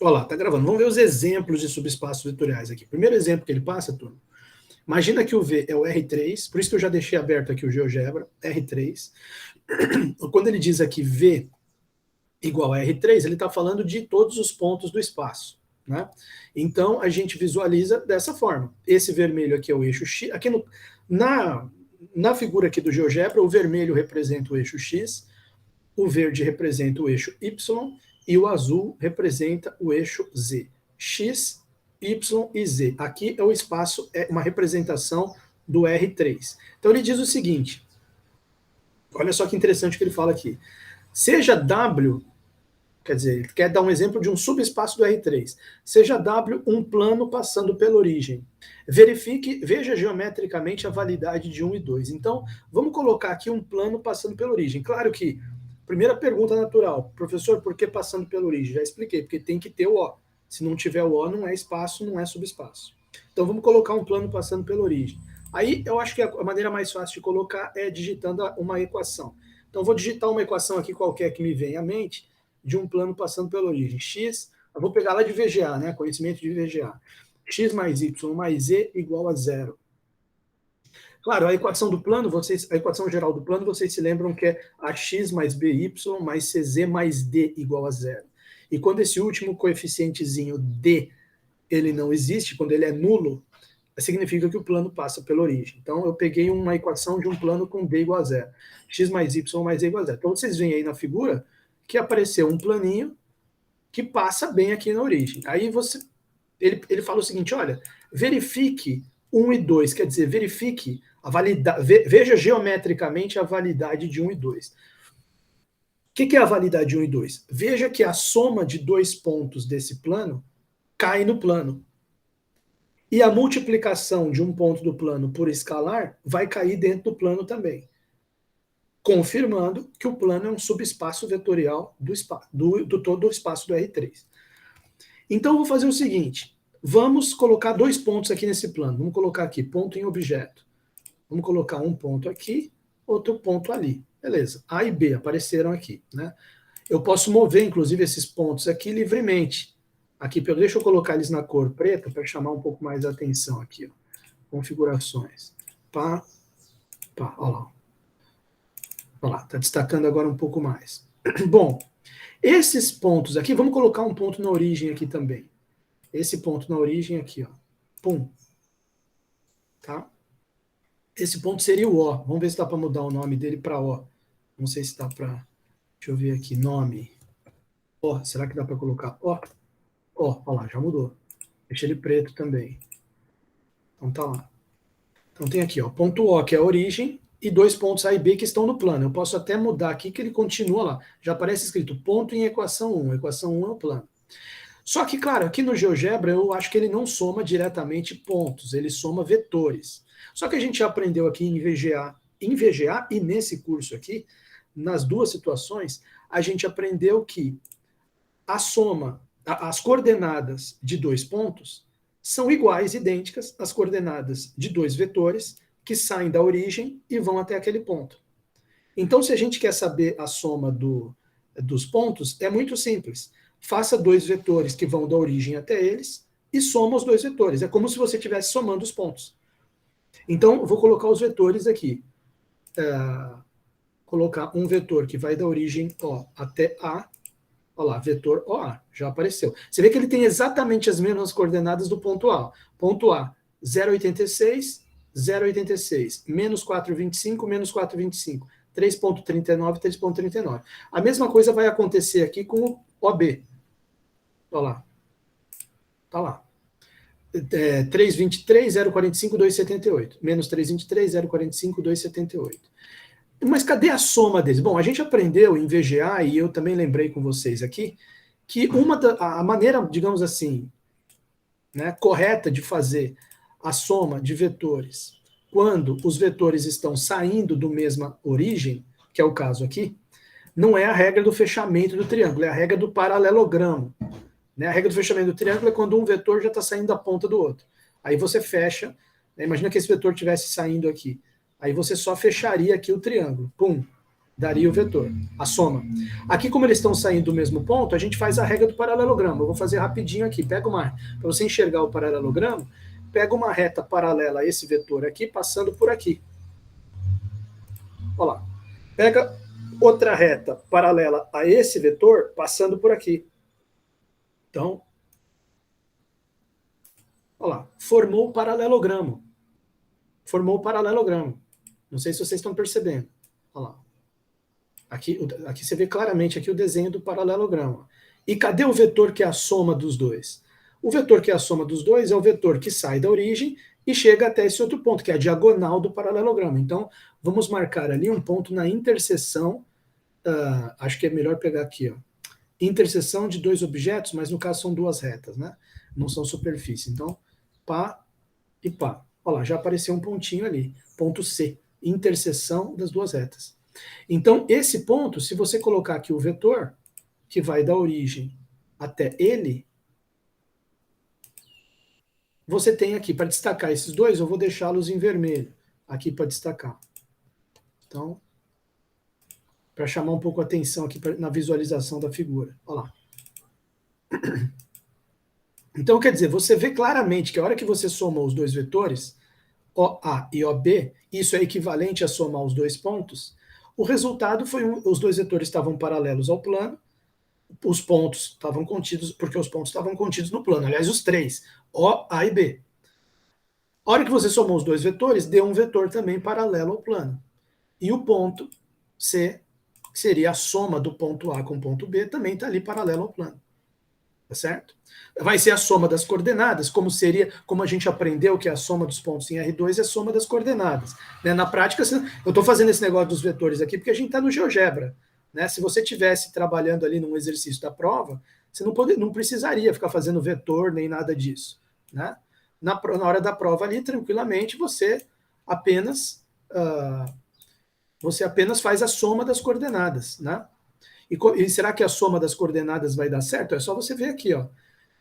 Olha lá, tá gravando. Vamos ver os exemplos de subespaços vetoriais aqui. Primeiro exemplo que ele passa, turma. Imagina que o V é o R3, por isso que eu já deixei aberto aqui o GeoGebra, R3. Quando ele diz aqui V igual a R3, ele está falando de todos os pontos do espaço, né? Então, a gente visualiza dessa forma. Esse vermelho aqui é o eixo X. Aqui na figura aqui do GeoGebra, o vermelho representa o eixo X, o verde representa o eixo Y e o azul representa o eixo Z. X, Y e Z. Aqui é o espaço, é uma representação do R3. Então ele diz o seguinte, olha só que interessante o que ele fala aqui. Seja W, quer dizer, ele quer dar um exemplo de um subespaço do R3. Seja W um plano passando pela origem. Veja geometricamente a validade de 1 e 2. Então, vamos colocar aqui um plano passando pela origem. Claro que, primeira pergunta natural, professor, por que passando pela origem? Já expliquei, porque tem que ter o O. Se não tiver o O, não é espaço, não é subespaço. Então, vamos colocar um plano passando pela origem. Aí, eu acho que a maneira mais fácil de colocar é digitando uma equação. Então, vou digitar uma equação aqui qualquer que me venha à mente, de um plano passando pela origem. X, eu vou pegar lá de VGA, né? Conhecimento de VGA. X mais Y mais Z igual a 0. Claro, a equação do plano, a equação geral do plano, vocês se lembram que é AX mais BY mais CZ mais D igual a 0. E quando esse último coeficientezinho D, ele não existe, quando ele é nulo, significa que o plano passa pela origem. Então, eu peguei uma equação de um plano com D igual a 0. X mais Y mais D igual a 0. Então, vocês veem aí na figura que apareceu um planinho que passa bem aqui na origem. Aí ele fala o seguinte, olha, verifique 1 e 2, quer dizer, verifique veja geometricamente a validade de 1 e 2. O que é a validade de 1 e 2? Veja que a soma de dois pontos desse plano cai no plano. E a multiplicação de um ponto do plano por escalar vai cair dentro do plano também, confirmando que o plano é um subespaço vetorial do todo o espaço do R3. Então, eu vou fazer o seguinte, vamos colocar dois pontos aqui nesse plano. Vamos colocar aqui, ponto em objeto. Vamos colocar um ponto aqui, outro ponto ali. Beleza, A e B apareceram aqui, né? Eu posso mover, inclusive, esses pontos aqui livremente. Aqui, deixa eu colocar eles na cor preta para chamar um pouco mais a atenção aqui. Ó. Configurações. Pá, pá, olha lá. Olha lá, está destacando agora um pouco mais. Bom, esses pontos aqui, vamos colocar um ponto na origem aqui também. Esse ponto na origem aqui, ó. Pum. Tá? Esse ponto seria o O. Vamos ver se dá para mudar o nome dele para O. Não sei se dá para... Deixa eu ver aqui, nome. O, será que dá para colocar O? Ó, olha lá, já mudou. Deixa ele preto também. Então tá lá. Então tem aqui, ó, ponto O, que é a origem, e dois pontos A e B que estão no plano. Eu posso até mudar aqui que ele continua lá. Já aparece escrito ponto em equação 1. Equação 1 é o plano. Só que, claro, aqui no GeoGebra eu acho que ele não soma diretamente pontos, ele soma vetores. Só que a gente já aprendeu aqui em VGA e nesse curso aqui, nas duas situações, a gente aprendeu que a soma, as coordenadas de dois pontos são iguais, idênticas às coordenadas de dois vetores que saem da origem e vão até aquele ponto. Então, se a gente quer saber a soma dos pontos, é muito simples. Faça dois vetores que vão da origem até eles e soma os dois vetores. É como se você estivesse somando os pontos. Então, vou colocar os vetores aqui. Colocar um vetor que vai da origem O até A. Olha lá, vetor OA, já apareceu. Você vê que ele tem exatamente as mesmas coordenadas do ponto A. Ponto A, 0,86, 0,86, menos 4,25, menos 4,25, 3,39, 3,39. A mesma coisa vai acontecer aqui com o OB. Olha lá. Tá lá. 3,23, 0,45, 2,78. Menos 3,23, 0,45, 2,78. Mas cadê a soma deles? Bom, a gente aprendeu em VGA, e eu também lembrei com vocês aqui, que a maneira, digamos assim, né, correta de fazer a soma de vetores quando os vetores estão saindo do mesma origem, que é o caso aqui, não é a regra do fechamento do triângulo, é a regra do paralelogramo. Né? A regra do fechamento do triângulo é quando um vetor já está saindo da ponta do outro. Aí você fecha, né? Imagina que esse vetor estivesse saindo aqui. Aí você só fecharia aqui o triângulo. Pum. daria o vetor, a soma. Aqui, como eles estão saindo do mesmo ponto, a gente faz a regra do paralelogramo. Eu vou fazer rapidinho aqui. Pega para você enxergar o paralelogramo, pega uma reta paralela a esse vetor aqui, passando por aqui. Olha lá. Pega outra reta paralela a esse vetor, passando por aqui. Então, olha lá, formou o paralelogramo. Formou o paralelogramo. Não sei se vocês estão percebendo. Olha lá. Aqui você vê claramente aqui o desenho do paralelogramo. E cadê o vetor que é a soma dos dois? O vetor que é a soma dos dois é o vetor que sai da origem e chega até esse outro ponto, que é a diagonal do paralelogramo. Então, vamos marcar ali um ponto na interseção, acho que é melhor pegar aqui, ó, interseção de dois objetos, mas no caso são duas retas, né? Não são superfície. Então, pá e pá. Olha lá, já apareceu um pontinho ali, ponto C, interseção das duas retas. Então, esse ponto, se você colocar aqui o vetor, que vai da origem até ele, você tem aqui, para destacar esses dois, eu vou deixá-los em vermelho, aqui para destacar. Então, para chamar um pouco a atenção aqui na visualização da figura. Olha lá. Então, quer dizer, você vê claramente que a hora que você soma os dois vetores, OA e OB, isso é equivalente a somar os dois pontos, o resultado foi os dois vetores estavam paralelos ao plano, os pontos estavam contidos, porque os pontos estavam contidos no plano, aliás, os três, O, A e B. A hora que você somou os dois vetores, deu um vetor também paralelo ao plano. E o ponto C, que seria a soma do ponto A com o ponto B, também está ali paralelo ao plano. Tá certo? Vai ser a soma das coordenadas, como a gente aprendeu que a soma dos pontos em R2 é a soma das coordenadas. Né? Na prática, eu estou fazendo esse negócio dos vetores aqui porque a gente está no GeoGebra. Né? Se você estivesse trabalhando ali num exercício da prova, você não precisaria ficar fazendo vetor nem nada disso. Né? Na hora da prova ali, tranquilamente, você apenas faz a soma das coordenadas. Né? E será que a soma das coordenadas vai dar certo? É só você ver aqui, ó.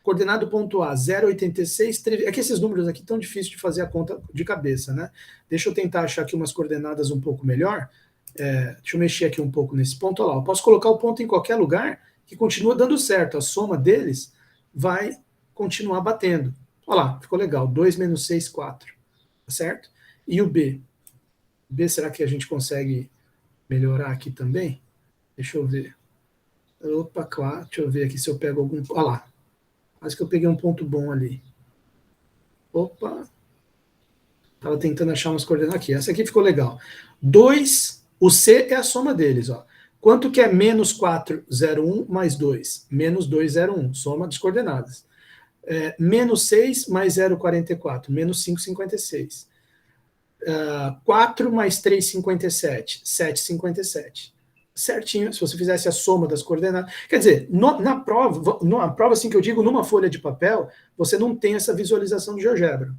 Coordenado ponto A, 0,86. É que esses números aqui estão difíceis de fazer a conta de cabeça, né? Deixa eu tentar achar aqui umas coordenadas um pouco melhor. Deixa eu mexer aqui um pouco nesse ponto. Olha lá, eu posso colocar o ponto em qualquer lugar que continua dando certo. A soma deles vai continuar batendo. Olha lá, ficou legal. 2 menos 6, 4. Tá certo? E o B? B, será que a gente consegue melhorar aqui também? Deixa eu ver. Opa, claro, deixa eu ver aqui se eu pego algum... Olha lá, quase que eu peguei um ponto bom ali. Opa, estava tentando achar umas coordenadas aqui. Essa aqui ficou legal. 2, o C é a soma deles. Ó. Quanto que é menos 401 mais 2? Menos 201, soma das coordenadas. Menos 6 mais 0,44, menos 5,56. 4 mais 3,57, 7,57. Certinho, se você fizesse a soma das coordenadas. Quer dizer, na prova, assim que eu digo, numa folha de papel, você não tem essa visualização de GeoGebra.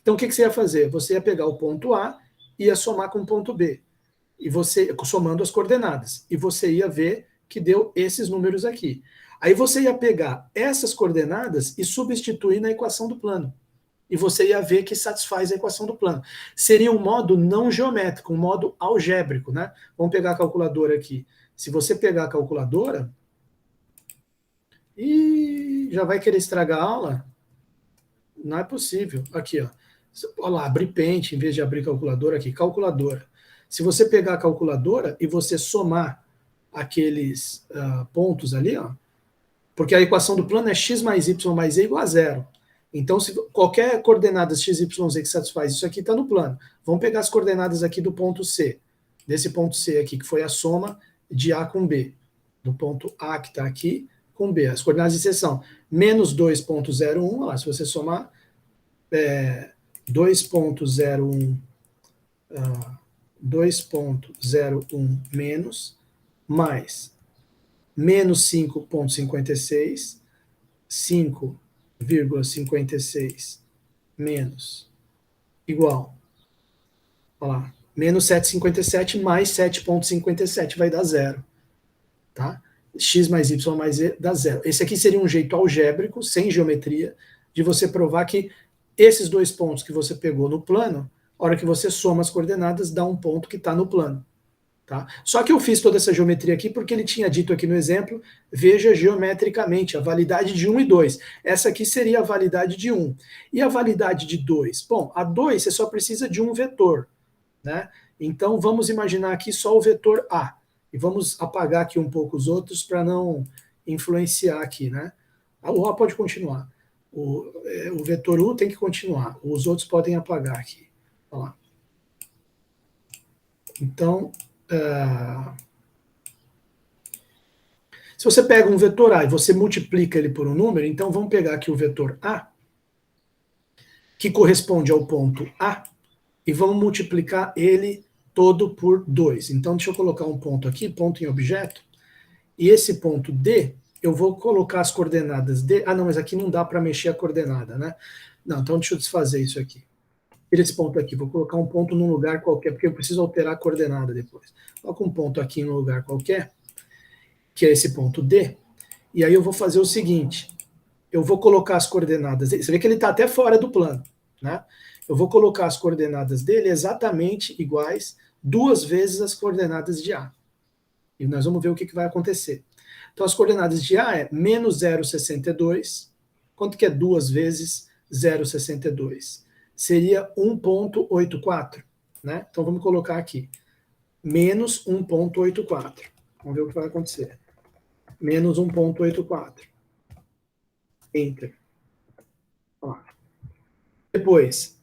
Então, o que você ia fazer? Você ia pegar o ponto A e ia somar com o ponto B. E você, somando as coordenadas. E você ia ver que deu esses números aqui. Aí você ia pegar essas coordenadas e substituir na equação do plano. E você ia ver que satisfaz a equação do plano. Seria um modo não geométrico, um modo algébrico, né? Vamos pegar a calculadora aqui. Se você pegar a calculadora, e já vai querer estragar a aula? Não é possível. Aqui, ó. Olha lá, abrir Paint em vez de abrir calculadora aqui, calculadora. Se você pegar a calculadora e você somar aqueles pontos ali, ó, porque a equação do plano é x mais y mais e igual a zero. Então, se qualquer coordenada x, y, z que satisfaz isso aqui está no plano. Vamos pegar as coordenadas aqui do ponto C. Desse ponto C aqui, que foi a soma de A com B. Do ponto A que está aqui com B. As coordenadas de seção. Menos 2,01. Lá, se você somar 2,01 menos, mais menos 5,56, 5,56 menos igual, olha lá, menos 7,57 mais 7,57 vai dar zero, tá? X mais Y mais Z dá zero. Esse aqui seria um jeito algébrico, sem geometria, de você provar que esses dois pontos que você pegou no plano, a hora que você soma as coordenadas, dá um ponto que está no plano. Tá? Só que eu fiz toda essa geometria aqui porque ele tinha dito aqui no exemplo, veja geometricamente a validade de 1 e 2. Essa aqui seria a validade de 1. E a validade de 2? Bom, a 2 você só precisa de um vetor, né? Então vamos imaginar aqui só o vetor A. E vamos apagar aqui um pouco os outros para não influenciar aqui, né? O A pode continuar. O vetor U tem que continuar. Os outros podem apagar aqui. Olha lá. Então, se você pega um vetor A e você multiplica ele por um número, então vamos pegar aqui o vetor A, que corresponde ao ponto A, e vamos multiplicar ele todo por 2. Então, deixa eu colocar um ponto aqui, ponto em objeto, e esse ponto D, eu vou colocar as coordenadas D. Ah, não, mas aqui não dá para mexer a coordenada, né? Não, então deixa eu desfazer isso aqui. Tira esse ponto aqui, vou colocar um ponto num lugar qualquer, porque eu preciso alterar a coordenada depois. Coloca um ponto aqui num lugar qualquer, que é esse ponto D, e aí eu vou fazer o seguinte, eu vou colocar as coordenadas, você vê que ele está até fora do plano, né? Eu vou colocar as coordenadas dele exatamente iguais, 2 vezes as coordenadas de A. E nós vamos ver o que vai acontecer. Então, as coordenadas de A é menos 0,62. Quanto que é 2 vezes 0,62? Seria 1,84, né? Então, vamos colocar aqui. Menos 1,84. Vamos ver o que vai acontecer. Menos 1,84. Enter. Ó. Depois,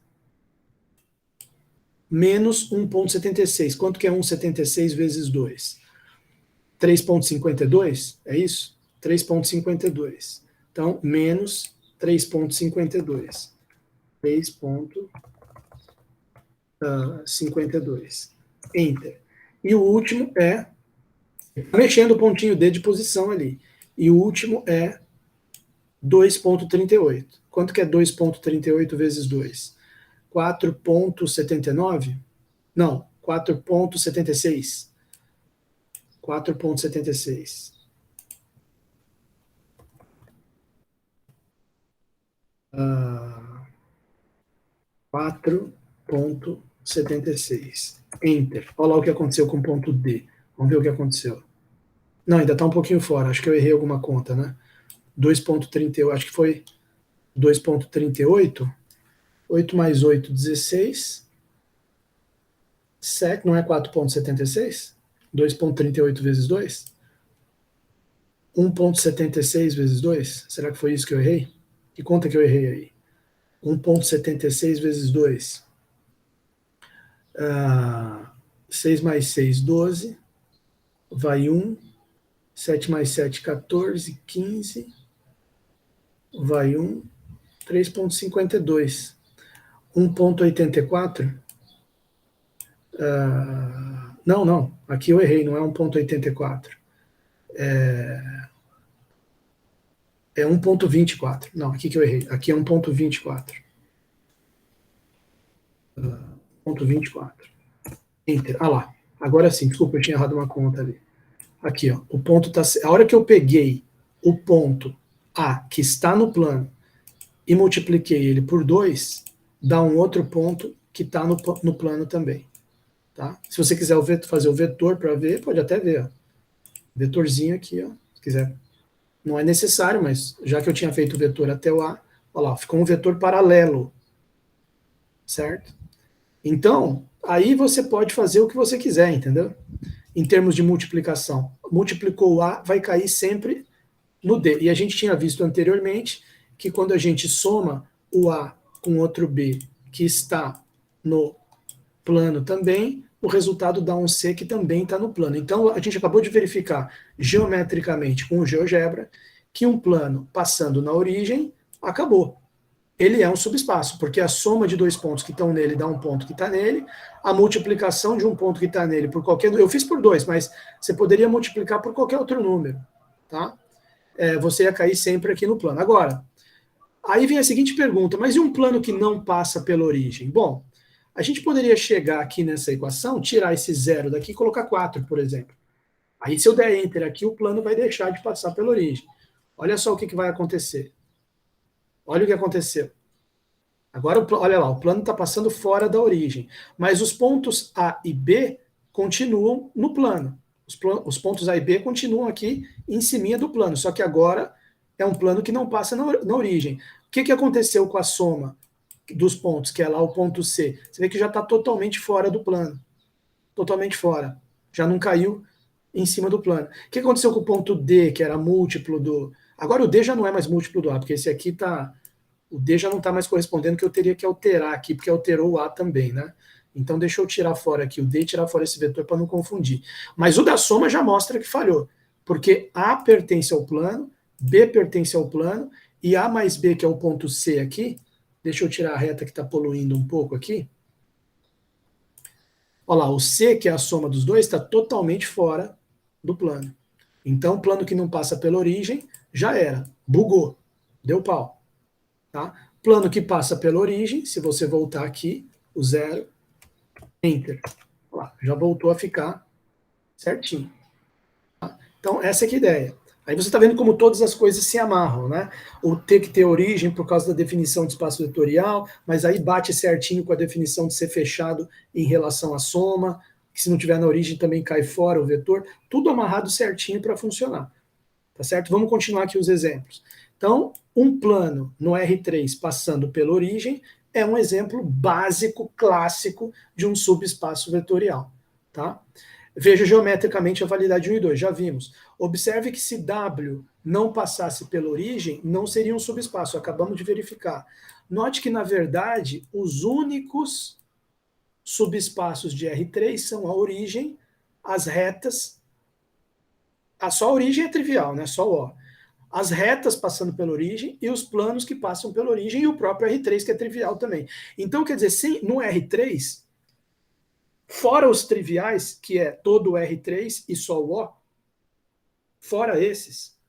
menos 1,76. Quanto que é 1,76 vezes 2? 3,52, é isso? 3,52. Então, menos 3,52. 3,52. Enter. E o último é, mexendo o pontinho D de posição ali. E o último é 2,38. Quanto que é 2,38 vezes 2? 4,79? Não, 4,76. 4,76. 4,76. Enter. Olha lá o que aconteceu com o ponto D. Vamos ver o que aconteceu. Não, ainda está um pouquinho fora. Acho que eu errei alguma conta, né? 2,38. Acho que foi 2,38. 8 mais 8, 16. 7, não é 4,76? 2,38 vezes 2? 1,76 vezes 2? Será que foi isso que eu errei? Que conta que eu errei aí? 1,76 vezes 2. 6 mais 6, 12. Vai 1. 7 mais 7, 14. 15. Vai 1. 3,52. 1,84. Não. Aqui eu errei, não é 1,84. É 1,24. Não, aqui que eu errei. Aqui é 1,24. 1,24. Enter. Ah lá. Agora sim, desculpa, eu tinha errado uma conta ali. Aqui, ó. O ponto tá. A hora que eu peguei o ponto A, que está no plano, e multipliquei ele por 2, dá um outro ponto que está no plano também. Tá? Se você quiser fazer o vetor para ver, pode até ver. Ó. Vetorzinho aqui, ó, se quiser. Não é necessário, mas já que eu tinha feito o vetor até o A, olha lá, ficou um vetor paralelo. Certo? Então, aí você pode fazer o que você quiser, entendeu? Em termos de multiplicação. Multiplicou o A, vai cair sempre no D. E a gente tinha visto anteriormente que quando a gente soma o A com outro B que está no plano também, o resultado dá um C que também está no plano. Então, a gente acabou de verificar geometricamente com o GeoGebra que um plano passando na origem acabou. Ele é um subespaço, porque a soma de 2 pontos que estão nele dá um ponto que está nele, a multiplicação de um ponto que está nele por qualquer... Eu fiz por 2, mas você poderia multiplicar por qualquer outro número, tá? Você ia cair sempre aqui no plano. Agora, aí vem a seguinte pergunta, mas e um plano que não passa pela origem? Bom, a gente poderia chegar aqui nessa equação, tirar esse 0 daqui e colocar 4, por exemplo. Aí se eu der Enter aqui, o plano vai deixar de passar pela origem. Olha só o que vai acontecer. Olha o que aconteceu. Agora, olha lá, o plano está passando fora da origem. Mas os pontos A e B continuam no plano. Os pontos A e B continuam aqui em cima do plano, só que agora é um plano que não passa na origem. O que aconteceu com a soma dos pontos, que é lá o ponto C? Você vê que já está totalmente fora do plano. Totalmente fora. Já não caiu em cima do plano. O que aconteceu com o ponto D, que era múltiplo do... Agora o D já não é mais múltiplo do A, porque esse aqui está... O D já não está mais correspondendo, que eu teria que alterar aqui, porque alterou o A também, né? Então deixa eu tirar fora aqui o D e tirar fora esse vetor para não confundir. Mas o da soma já mostra que falhou, porque A pertence ao plano, B pertence ao plano, e A mais B, que é o ponto C aqui, deixa eu tirar a reta que está poluindo um pouco aqui. Olha lá, o C, que é a soma dos dois, está totalmente fora do plano. Então, o plano que não passa pela origem, já era, bugou, deu pau. Tá? Plano que passa pela origem, se você voltar aqui, o 0, Enter. Lá, já voltou a ficar certinho. Tá? Então, essa é que é a ideia. Aí você está vendo como todas as coisas se amarram, né? O ter que ter origem por causa da definição de espaço vetorial, mas aí bate certinho com a definição de ser fechado em relação à soma, que se não tiver na origem também cai fora o vetor, tudo amarrado certinho para funcionar. Tá certo? Vamos continuar aqui os exemplos. Então, um plano no R3 passando pela origem é um exemplo básico, clássico, de um subespaço vetorial. Tá? Veja geometricamente a validade 1 e 2, já vimos. Observe que se W não passasse pela origem, não seria um subespaço, acabamos de verificar. Note que, na verdade, os únicos subespaços de R3 são a origem, as retas. Só a origem é trivial, né? Só o O. As retas passando pela origem e os planos que passam pela origem e o próprio R3, que é trivial também. Então, quer dizer, no R3, fora os triviais, que é todo o R3 e só o O, fora esses,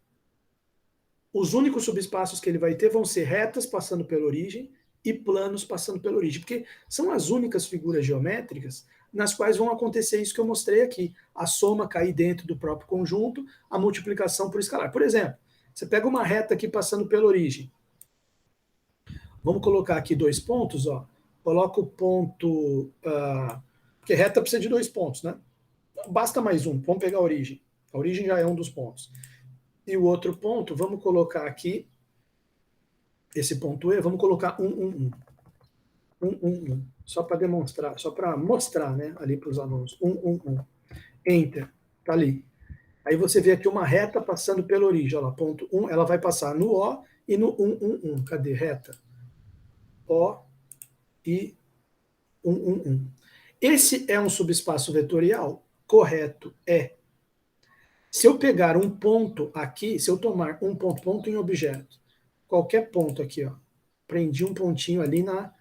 os únicos subespaços que ele vai ter vão ser retas passando pela origem e planos passando pela origem, porque são as únicas figuras geométricas nas quais vão acontecer isso que eu mostrei aqui, a soma cair dentro do próprio conjunto, a multiplicação por escalar. Por exemplo, você pega uma reta aqui passando pela origem. Vamos colocar aqui 2 pontos, ó. Coloca o ponto... porque reta precisa de 2 pontos, né? Basta mais um. Vamos pegar a origem. A origem já é um dos pontos. E o outro ponto, vamos colocar aqui, esse ponto E, vamos colocar 1, 1, 1. 1, 1, 1. Só para demonstrar, só para mostrar, né, ali para os alunos. 1, 1, 1. Enter. Tá ali. Aí você vê aqui uma reta passando pela origem. Olha lá, ponto 1, ela vai passar no O e no 1, 1, 1. Cadê? Reta. O e 1, 1, 1. Esse é um subespaço vetorial? Correto, é. Se eu pegar um ponto aqui, se eu tomar um ponto em objeto, qualquer ponto aqui, ó, prendi um pontinho ali na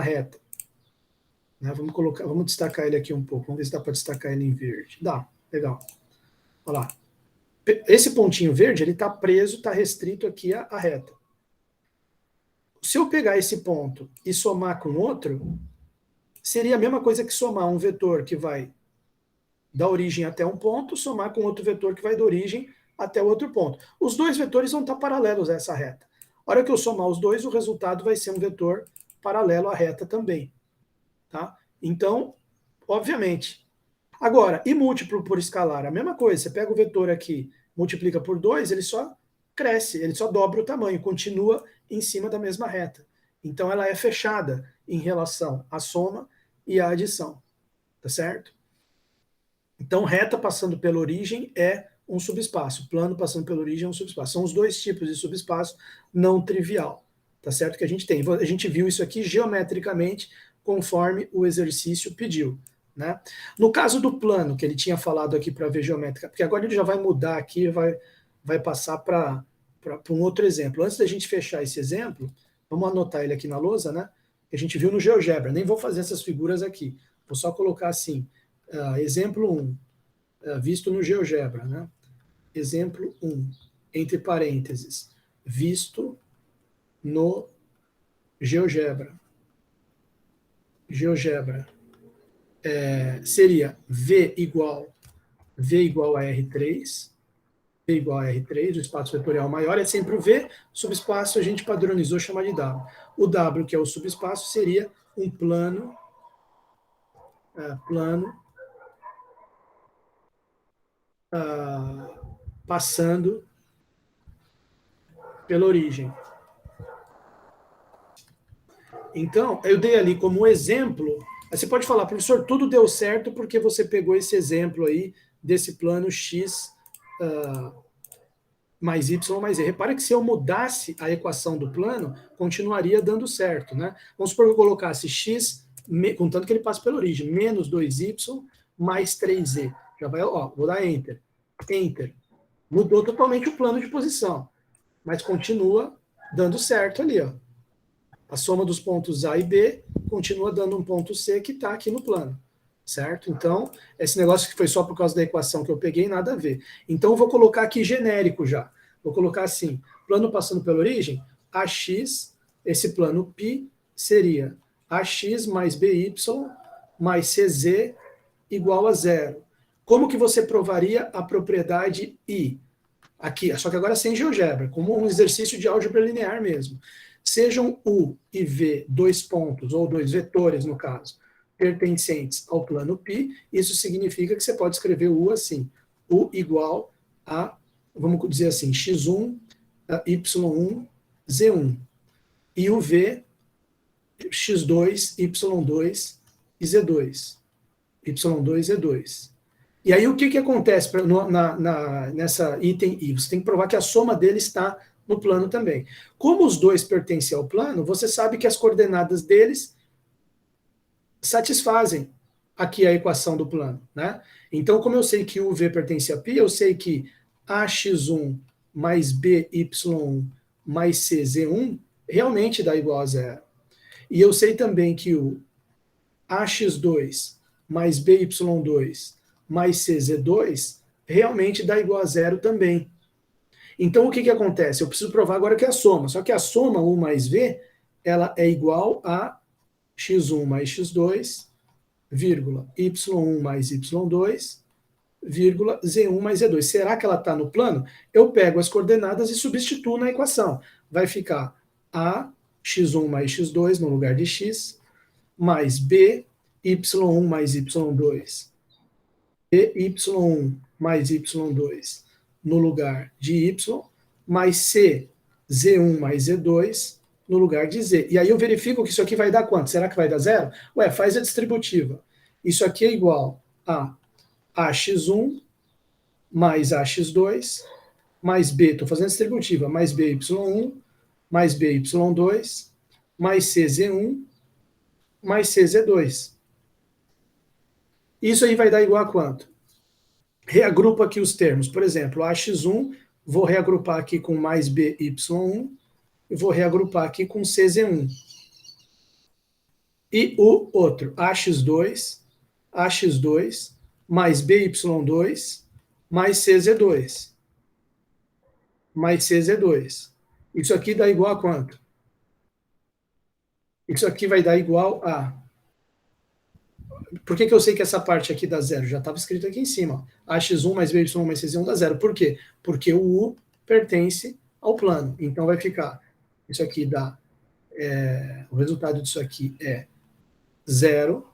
reta. Né? Vamos destacar ele aqui um pouco. Vamos ver se dá para destacar ele em verde. Dá, legal. Olha lá. Esse pontinho verde, ele está preso, está restrito aqui à reta. Se eu pegar esse ponto e somar com outro, seria a mesma coisa que somar um vetor que vai da origem até um ponto, somar com outro vetor que vai da origem até outro ponto. Os dois vetores vão estar paralelos a essa reta. A hora que eu somar os dois, o resultado vai ser um vetor paralelo à reta também. Tá? Então, obviamente. Agora, e múltiplo por escalar? A mesma coisa, você pega o vetor aqui, multiplica por 2, ele só cresce, ele só dobra o tamanho, continua em cima da mesma reta. Então, ela é fechada em relação à soma e à adição. Tá certo? Então, reta passando pela origem é um subespaço, plano passando pela origem é um subespaço. São os dois tipos de subespaço não trivial, tá certo? Que a gente tem. A gente viu isso aqui geometricamente conforme o exercício pediu, né? No caso do plano, que ele tinha falado aqui para ver geométrica, porque agora ele já vai mudar aqui, vai passar para um outro exemplo. Antes da gente fechar esse exemplo, vamos anotar ele aqui na lousa, né? Que a gente viu no GeoGebra. Nem vou fazer essas figuras aqui. Vou só colocar assim, exemplo 1, visto no GeoGebra, né? Exemplo 1, entre parênteses, visto no GeoGebra. GeoGebra seria V igual a R3, V igual a R3, o espaço vetorial maior é sempre o V, subespaço a gente padronizou chamar de W. O W, que é o subespaço, seria um plano plano passando pela origem. Então, eu dei ali como exemplo, aí você pode falar, professor, tudo deu certo porque você pegou esse exemplo aí desse plano X mais Y mais Z. Repare que se eu mudasse a equação do plano, continuaria dando certo, né? Vamos supor que eu colocasse X, contanto que ele passe pela origem, menos 2Y mais 3Z. Já vai, ó, vou dar Enter. Enter. Mudou totalmente o plano de posição, mas continua dando certo ali, ó. A soma dos pontos A e B continua dando um ponto C que está aqui no plano, certo? Então, esse negócio que foi só por causa da equação que eu peguei, nada a ver. Então, eu vou colocar aqui genérico já. Vou colocar assim, plano passando pela origem, AX, esse plano π seria AX mais BY mais CZ igual a zero. Como que você provaria a propriedade I? Aqui, só que agora sem GeoGebra, como um exercício de álgebra linear mesmo. Sejam U e V dois pontos, ou dois vetores, no caso, pertencentes ao plano π, isso significa que você pode escrever U assim, U igual a, vamos dizer assim, x1, y1, z1. E o V, x2, y2 e z2. y2 e z2. E aí o que acontece nessa item I? Você tem que provar que a soma deles está no plano também. Como os dois pertencem ao plano, você sabe que as coordenadas deles satisfazem aqui a equação do plano, né? Então, como eu sei que o V pertence a π, eu sei que AX1 mais BY1 mais CZ1 realmente dá igual a zero. E eu sei também que o AX2 mais BY2 mais CZ2 realmente dá igual a zero também. Então, o que acontece? Eu preciso provar agora que é a soma. Só que a soma, U mais V, ela é igual a x1 mais x2, vírgula, y1 mais y2, vírgula, z1 mais z2. Será que ela está no plano? Eu pego as coordenadas e substituo na equação. Vai ficar a x1 mais x2 no lugar de x, mais b, y1 mais y2, y1 mais y2 no lugar de y, mais c, z1 mais z2 no lugar de z. E aí eu verifico que isso aqui vai dar quanto? Será que vai dar zero? Ué, faz a distributiva. Isso aqui é igual a ax1 mais ax2 mais b, estou fazendo distributiva, mais by1 mais by2 mais cz1 mais cz2. Isso aí vai dar igual a quanto? Reagrupa aqui os termos. Por exemplo, ax1, vou reagrupar aqui com mais by1 e vou reagrupar aqui com cz1. E o outro, ax2 mais by2 mais cz2. Mais cz2. Isso aqui dá igual a quanto? Isso aqui vai dar igual a... Por que eu sei que essa parte aqui dá zero? Já estava escrito aqui em cima. ax1 mais by1 mais cz1 dá zero. Por quê? Porque o U pertence ao plano. Então vai ficar... Isso aqui dá... o resultado disso aqui é zero.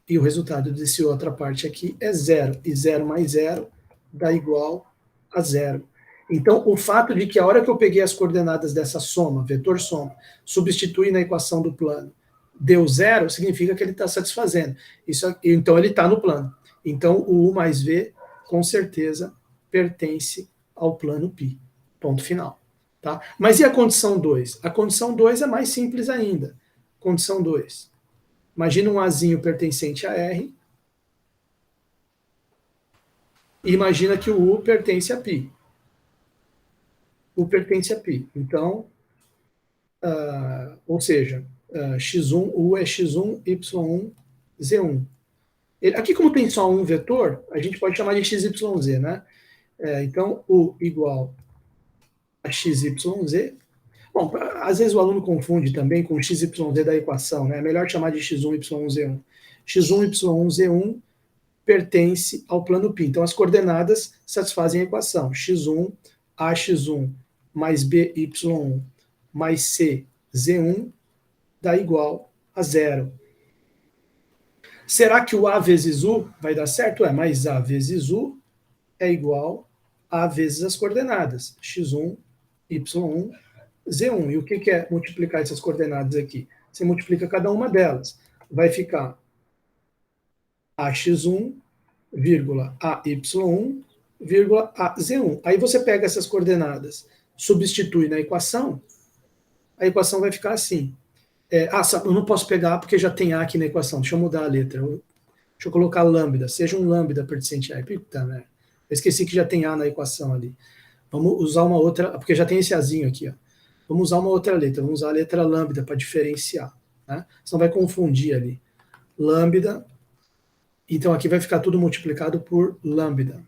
E o resultado dessa outra parte aqui é zero. E 0 mais 0 dá igual a zero. Então, o fato de que a hora que eu peguei as coordenadas dessa soma, vetor soma, substituí na equação do plano, deu zero, significa que ele está satisfazendo. Então, ele está no plano. Então, o U mais V, com certeza, pertence ao plano π. Ponto final. Tá? Mas e a condição 2? A condição 2 é mais simples ainda. Condição 2. Imagina um Azinho pertencente a R. E imagina que o U pertence a π. U pertence a π. Então, ou seja, x1, U é x1, y1, z1. Aqui, como tem só um vetor, a gente pode chamar de XYZ, né? Então, U igual a XYZ. Bom, às vezes o aluno confunde também com XYZ da equação, né? É melhor chamar de X1, Y1, Z1. X1, Y1, Z1 pertence ao plano π. Então, as coordenadas satisfazem a equação. X1, AX1 mais BY1 mais C, Z1 dá igual a zero. Será que o A vezes U vai dar certo? Mas A vezes U é igual a vezes as coordenadas, x1, y1, z1. E o que é multiplicar essas coordenadas aqui? Você multiplica cada uma delas. Vai ficar ax1, vírgula ay1, vírgula az1. Aí você pega essas coordenadas, substitui na equação, a equação vai ficar assim. Eu não posso pegar porque já tem A aqui na equação. Deixa eu mudar a letra. Deixa eu colocar lambda. Seja um lambda pertencente a. Puta, né? Eu esqueci que já tem A na equação ali. Vamos usar uma outra, porque já tem esse Azinho aqui. Ó. Vamos usar uma outra letra. Vamos usar a letra lambda para diferenciar. Né? Senão vai confundir ali. Lambda. Então aqui vai ficar tudo multiplicado por lambda.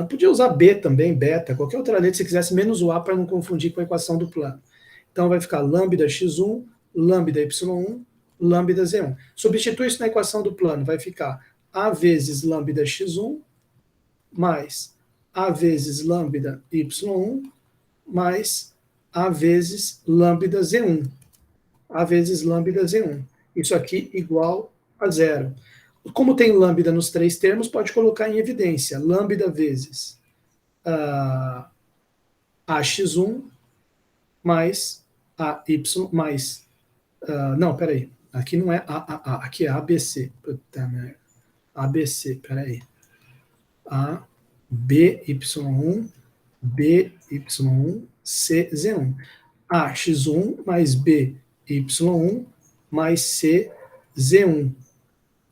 Podia usar B também, beta, qualquer outra letra se quisesse, menos o A para não confundir com a equação do plano. Então vai ficar lambda x1, lambda y1, lambda z1. Substitui isso na equação do plano, vai ficar A vezes lambda x1 mais A vezes lambda y1 mais A vezes lambda z1. A vezes lambda z1. Isso aqui igual a zero. Como tem lambda nos três termos, pode colocar em evidência. Lambda vezes ax1 mais ay mais... não, peraí. Aqui não é a, aqui é ABC. Puta merda. ABC, peraí. A, BY1, BY1, C, Z1. AX1 mais BY1 mais C, Z1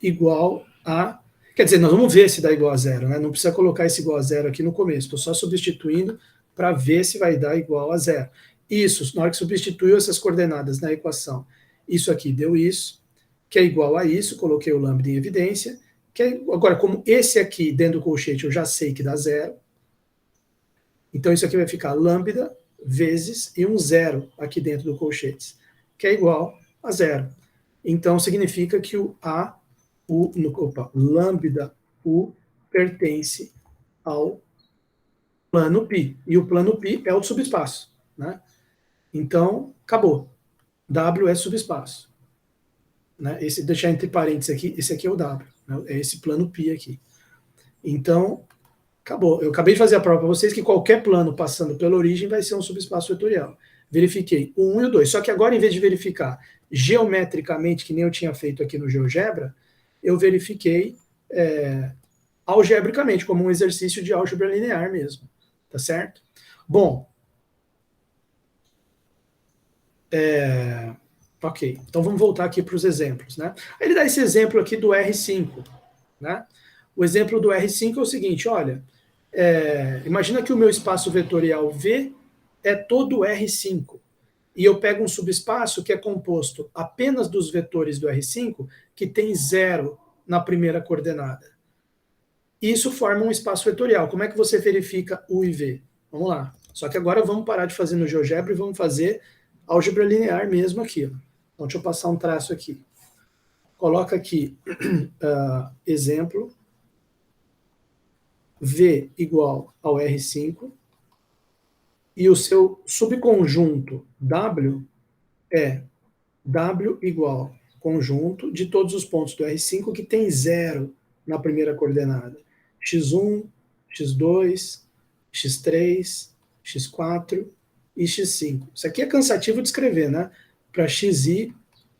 igual a... Quer dizer, nós vamos ver se dá igual a zero, né? Não precisa colocar esse igual a zero aqui no começo. Estou só substituindo para ver se vai dar igual a zero. Isso, na hora que substituiu essas coordenadas na equação, isso aqui deu isso, que é igual a isso, coloquei o lambda em evidência, agora, como esse aqui, dentro do colchete, eu já sei que dá zero, então isso aqui vai ficar lambda vezes e um zero aqui dentro do colchete, que é igual a zero. Então, significa que o lambda U pertence ao plano π. E o plano π é o subespaço. Né? Então, acabou. W é subespaço. Né? Deixar entre parênteses aqui, esse aqui é o W. Né? É esse plano π aqui. Então, acabou. Eu acabei de fazer a prova para vocês que qualquer plano passando pela origem vai ser um subespaço vetorial. Verifiquei o 1 e o 2. Só que agora, em vez de verificar geometricamente, que nem eu tinha feito aqui no GeoGebra, eu verifiquei algebricamente, como um exercício de álgebra linear mesmo. Tá certo? Bom. Ok. Então vamos voltar aqui para os exemplos. Né? Ele dá esse exemplo aqui do R5. Né? O exemplo do R5 é o seguinte, olha, imagina que o meu espaço vetorial V é todo R5. E eu pego um subespaço que é composto apenas dos vetores do R5, que tem zero na primeira coordenada. Isso forma um espaço vetorial. Como é que você verifica U e V? Vamos lá. Só que agora vamos parar de fazer no GeoGebra e vamos fazer álgebra linear mesmo aqui. Ó. Então, deixa eu passar um traço aqui. Coloca aqui, exemplo, V igual ao R5, e o seu subconjunto W é W igual conjunto de todos os pontos do R5 que tem zero na primeira coordenada. X1, X2, X3, X4 e X5. Isso aqui é cansativo de escrever, né? Para XI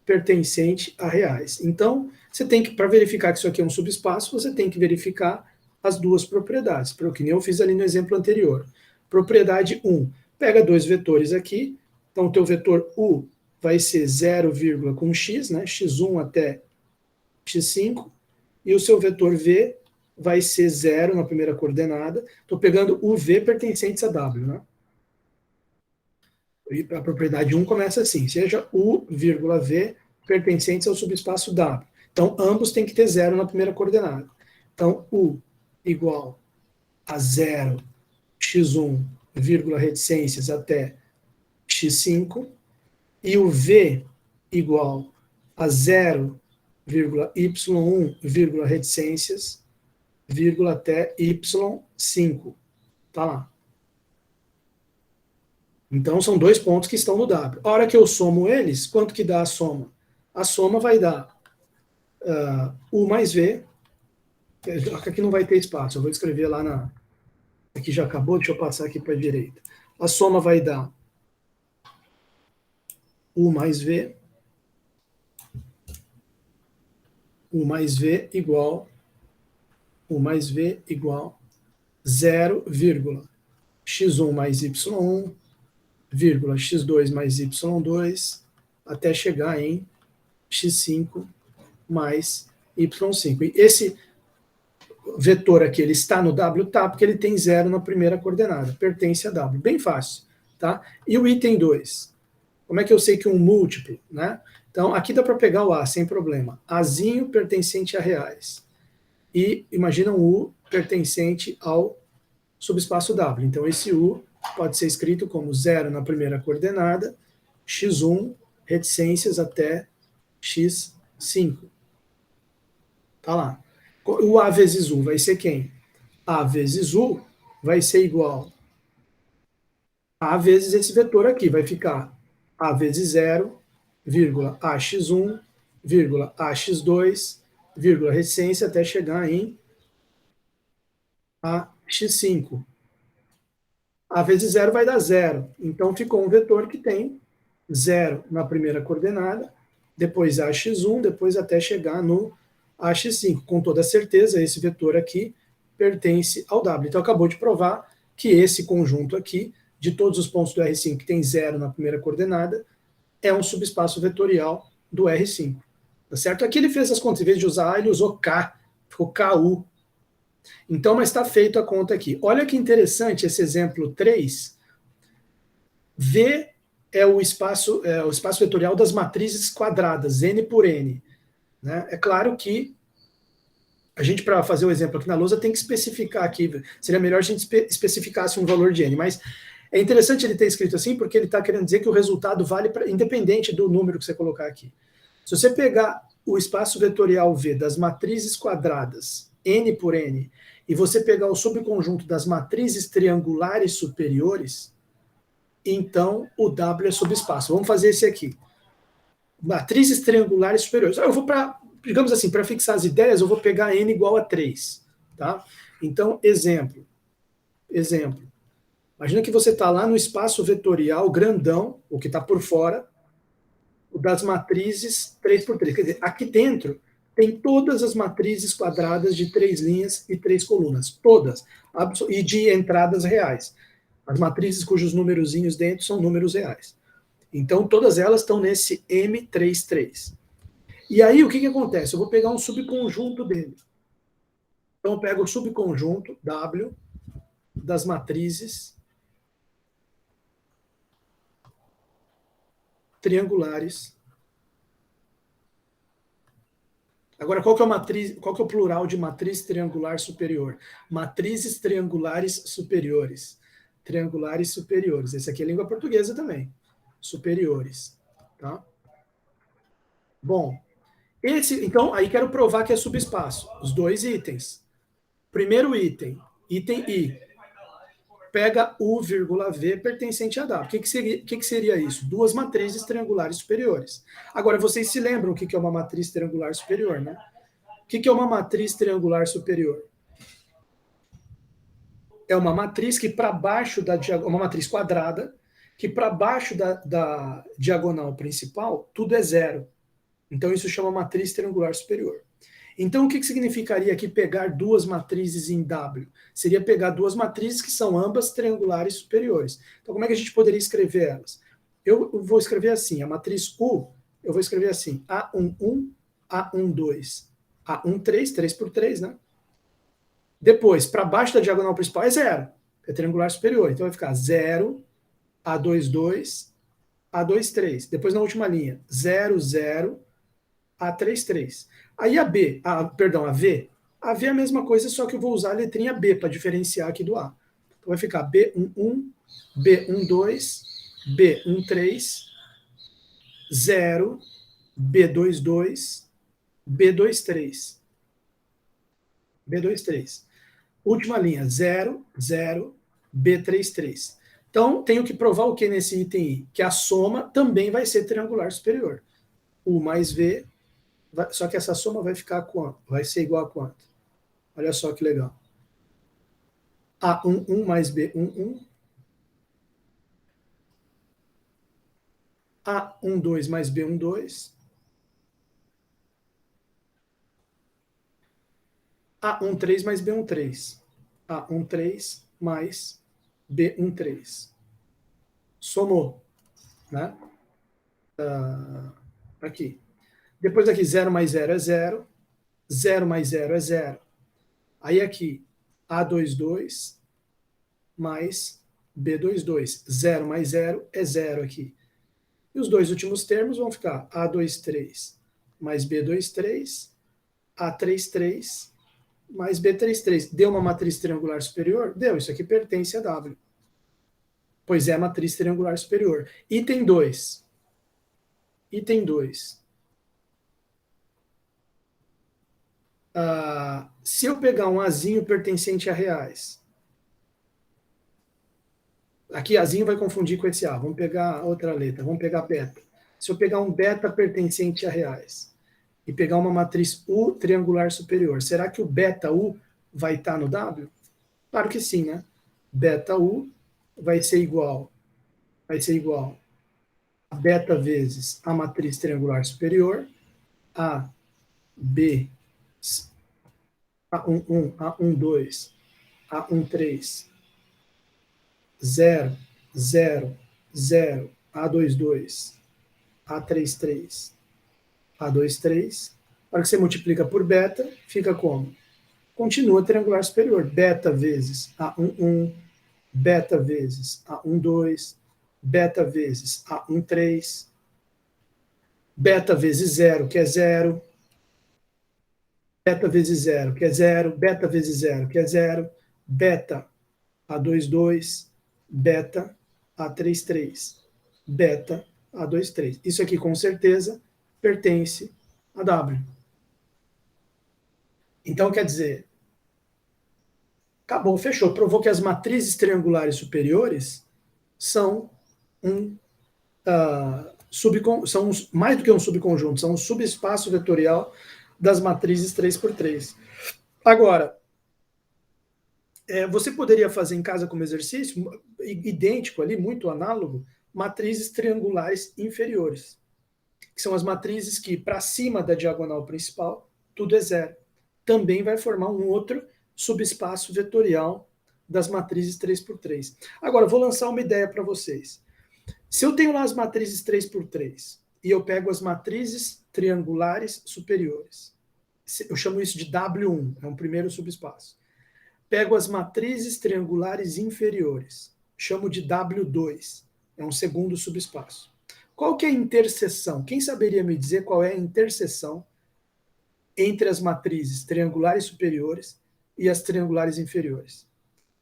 pertencente a reais. Então, você tem que, para verificar que isso aqui é um subespaço, você tem que verificar as duas propriedades, que nem eu fiz ali no exemplo anterior. Propriedade 1, pega dois vetores aqui, então o teu vetor U vai ser 0, com x, né? X1 até x5, e o seu vetor V vai ser 0 na primeira coordenada. Estou pegando o V pertencentes a W, né? E a propriedade 1 começa assim, seja U, V pertencentes ao subespaço W. Então, ambos têm que ter 0 na primeira coordenada. Então, U igual a 0, x1, reticências até x5, e o V igual a 0, y1, reticências, até y5. Tá lá. Então, são dois pontos que estão no W. A hora que eu somo eles, quanto que dá a soma? A soma vai dar U mais V, aqui não vai ter espaço, eu vou escrever lá na... Aqui já acabou, deixa eu passar aqui para a direita. A soma vai dar U mais V, U mais V igual 0, x1 mais y1, vírgula x2 mais y2, até chegar em x5 mais y5. E esse vetor aqui, ele está no W? Tá, porque ele tem 0 na primeira coordenada, pertence a W. Bem fácil, tá? E o item 2? Como é que eu sei que um múltiplo, né? Então, aqui dá para pegar o A, sem problema. Azinho pertencente a reais. E imagina um U pertencente ao subespaço W. Então, esse U pode ser escrito como 0 na primeira coordenada, x1, reticências até x5. Tá lá. O A vezes U vai ser quem? A vezes U vai ser igual a vezes esse vetor aqui. Vai ficar A vezes 0, vírgula AX1, vírgula AX2, vírgula reticência até chegar em AX5. A vezes 0 vai dar 0. Então ficou um vetor que tem 0 na primeira coordenada, depois AX1, depois até chegar no AX5. Com toda certeza, esse vetor aqui pertence ao W. Então acabou de provar que esse conjunto aqui, de todos os pontos do R5 que tem 0 na primeira coordenada, é um subespaço vetorial do R5. Tá certo? Aqui ele fez as contas, em vez de usar A, ele usou K, ficou KU. Então, mas está feito a conta aqui. Olha que interessante esse exemplo 3. V é o espaço vetorial das matrizes quadradas, N por N. Né? É claro que a gente, para fazer o exemplo aqui na lousa, tem que especificar aqui. Seria melhor se a gente especificasse um valor de N, mas é interessante ele ter escrito assim, porque ele está querendo dizer que o resultado vale independente do número que você colocar aqui. Se você pegar o espaço vetorial V das matrizes quadradas, N por N, e você pegar o subconjunto das matrizes triangulares superiores, então o W é subespaço. Vamos fazer esse aqui. Matrizes triangulares superiores. Eu vou para, digamos assim, para fixar as ideias, eu vou pegar N igual a 3. Tá? Então, exemplo. Imagina que você está lá no espaço vetorial grandão, o que está por fora, das matrizes 3 por 3. Quer dizer, aqui dentro tem todas as matrizes quadradas de 3 linhas e 3 colunas. Todas. E de entradas reais. As matrizes cujos numerozinhos dentro são números reais. Então, todas elas estão nesse M33. E aí, o que acontece? Eu vou pegar um subconjunto dele. Então, eu pego o subconjunto W das matrizes triangulares. Agora, qual que é o plural de matriz triangular superior? Matrizes triangulares superiores. Triangulares superiores. Esse aqui é língua portuguesa também. Superiores. Tá? Bom, então, aí quero provar que é subespaço. Os dois itens. Primeiro item I. Pega U, V pertencente a W. O que seria isso? Duas matrizes triangulares superiores. Agora, vocês se lembram o que é uma matriz triangular superior, né? O que é uma matriz triangular superior? É uma matriz que para baixo da diagonal, uma matriz quadrada, que para baixo da diagonal principal, tudo é 0. Então, isso chama matriz triangular superior. Então, o que significaria aqui pegar duas matrizes em W? Seria pegar duas matrizes que são ambas triangulares superiores. Então, como é que a gente poderia escrever elas? Eu vou escrever assim, a matriz U, eu vou escrever assim, A11, A12, A13, 3 por 3, né? Depois, para baixo da diagonal principal é 0, é triangular superior. Então, vai ficar 0, A22, A23. Depois, na última linha, 0, 0, A33. Aí a V. A V é a mesma coisa, só que eu vou usar a letrinha B para diferenciar aqui do A. Então vai ficar B11, B12, B13, 0, B22, B23. B23. Última linha, 0, 0, B33. Então, tenho que provar o que nesse item I? Que a soma também vai ser triangular superior. U mais V Só que essa soma vai ficar quanto? Vai ser igual a quanto? Olha só que legal. A11 mais B11. A12 mais B12. A13 mais B13. A13 mais B13. Somou, né? Aqui. Depois aqui, 0 mais 0 é 0. 0 mais 0 é 0. Aí aqui, A22 mais B22. 0 mais 0 é 0 aqui. E os dois últimos termos vão ficar A23 mais B23, A33 mais B33. Deu uma matriz triangular superior? Deu. Isso aqui pertence a W. Pois é a matriz triangular superior. Item 2. Item 2. Se eu pegar um Azinho pertencente a reais, aqui Azinho vai confundir com esse A, vamos pegar outra letra, vamos pegar beta. Se eu pegar um beta pertencente a reais e pegar uma matriz U triangular superior, será que o beta U vai estar no W? Claro que sim, né? Beta U vai ser igual a beta vezes a matriz triangular superior, A, B, A11, A12, A13, 0, 0, 0, A22, A33, A23. A hora que você multiplica por beta, fica como? Continua triangular superior. Beta vezes A11, beta vezes A12, beta vezes A13, beta vezes 0, que é 0, beta vezes 0, que é 0, beta vezes 0, que é 0, beta A22, beta A33, beta A23. Isso aqui, com certeza, pertence a W. Então, quer dizer, acabou, fechou. Provou que as matrizes triangulares superiores são são mais do que um subconjunto, são um subespaço vetorial das matrizes 3x3. Agora, você poderia fazer em casa como exercício, idêntico ali, muito análogo, matrizes triangulares inferiores, que são as matrizes que, para cima da diagonal principal, tudo é zero. Também vai formar um outro subespaço vetorial das matrizes 3x3. Agora, vou lançar uma ideia para vocês. Se eu tenho lá as matrizes 3x3 e eu pego as matrizes triangulares superiores, eu chamo isso de W1, é um primeiro subespaço. Pego as matrizes triangulares inferiores, chamo de W2, é um segundo subespaço. Qual que é a interseção? Quem saberia me dizer qual é a interseção entre as matrizes triangulares superiores e as triangulares inferiores?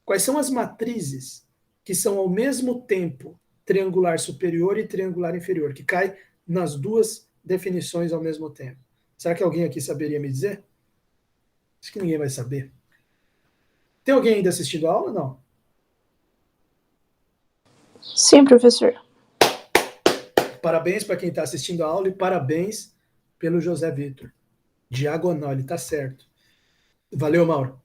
Quais são as matrizes que são ao mesmo tempo triangular superior e triangular inferior, que cai nas duas definições ao mesmo tempo? Será que alguém aqui saberia me dizer? Acho que ninguém vai saber. Tem alguém ainda assistindo a aula ou não? Sim, professor. Parabéns para quem está assistindo a aula e parabéns pelo José Vitor. Diagonal, ele está certo. Valeu, Mauro.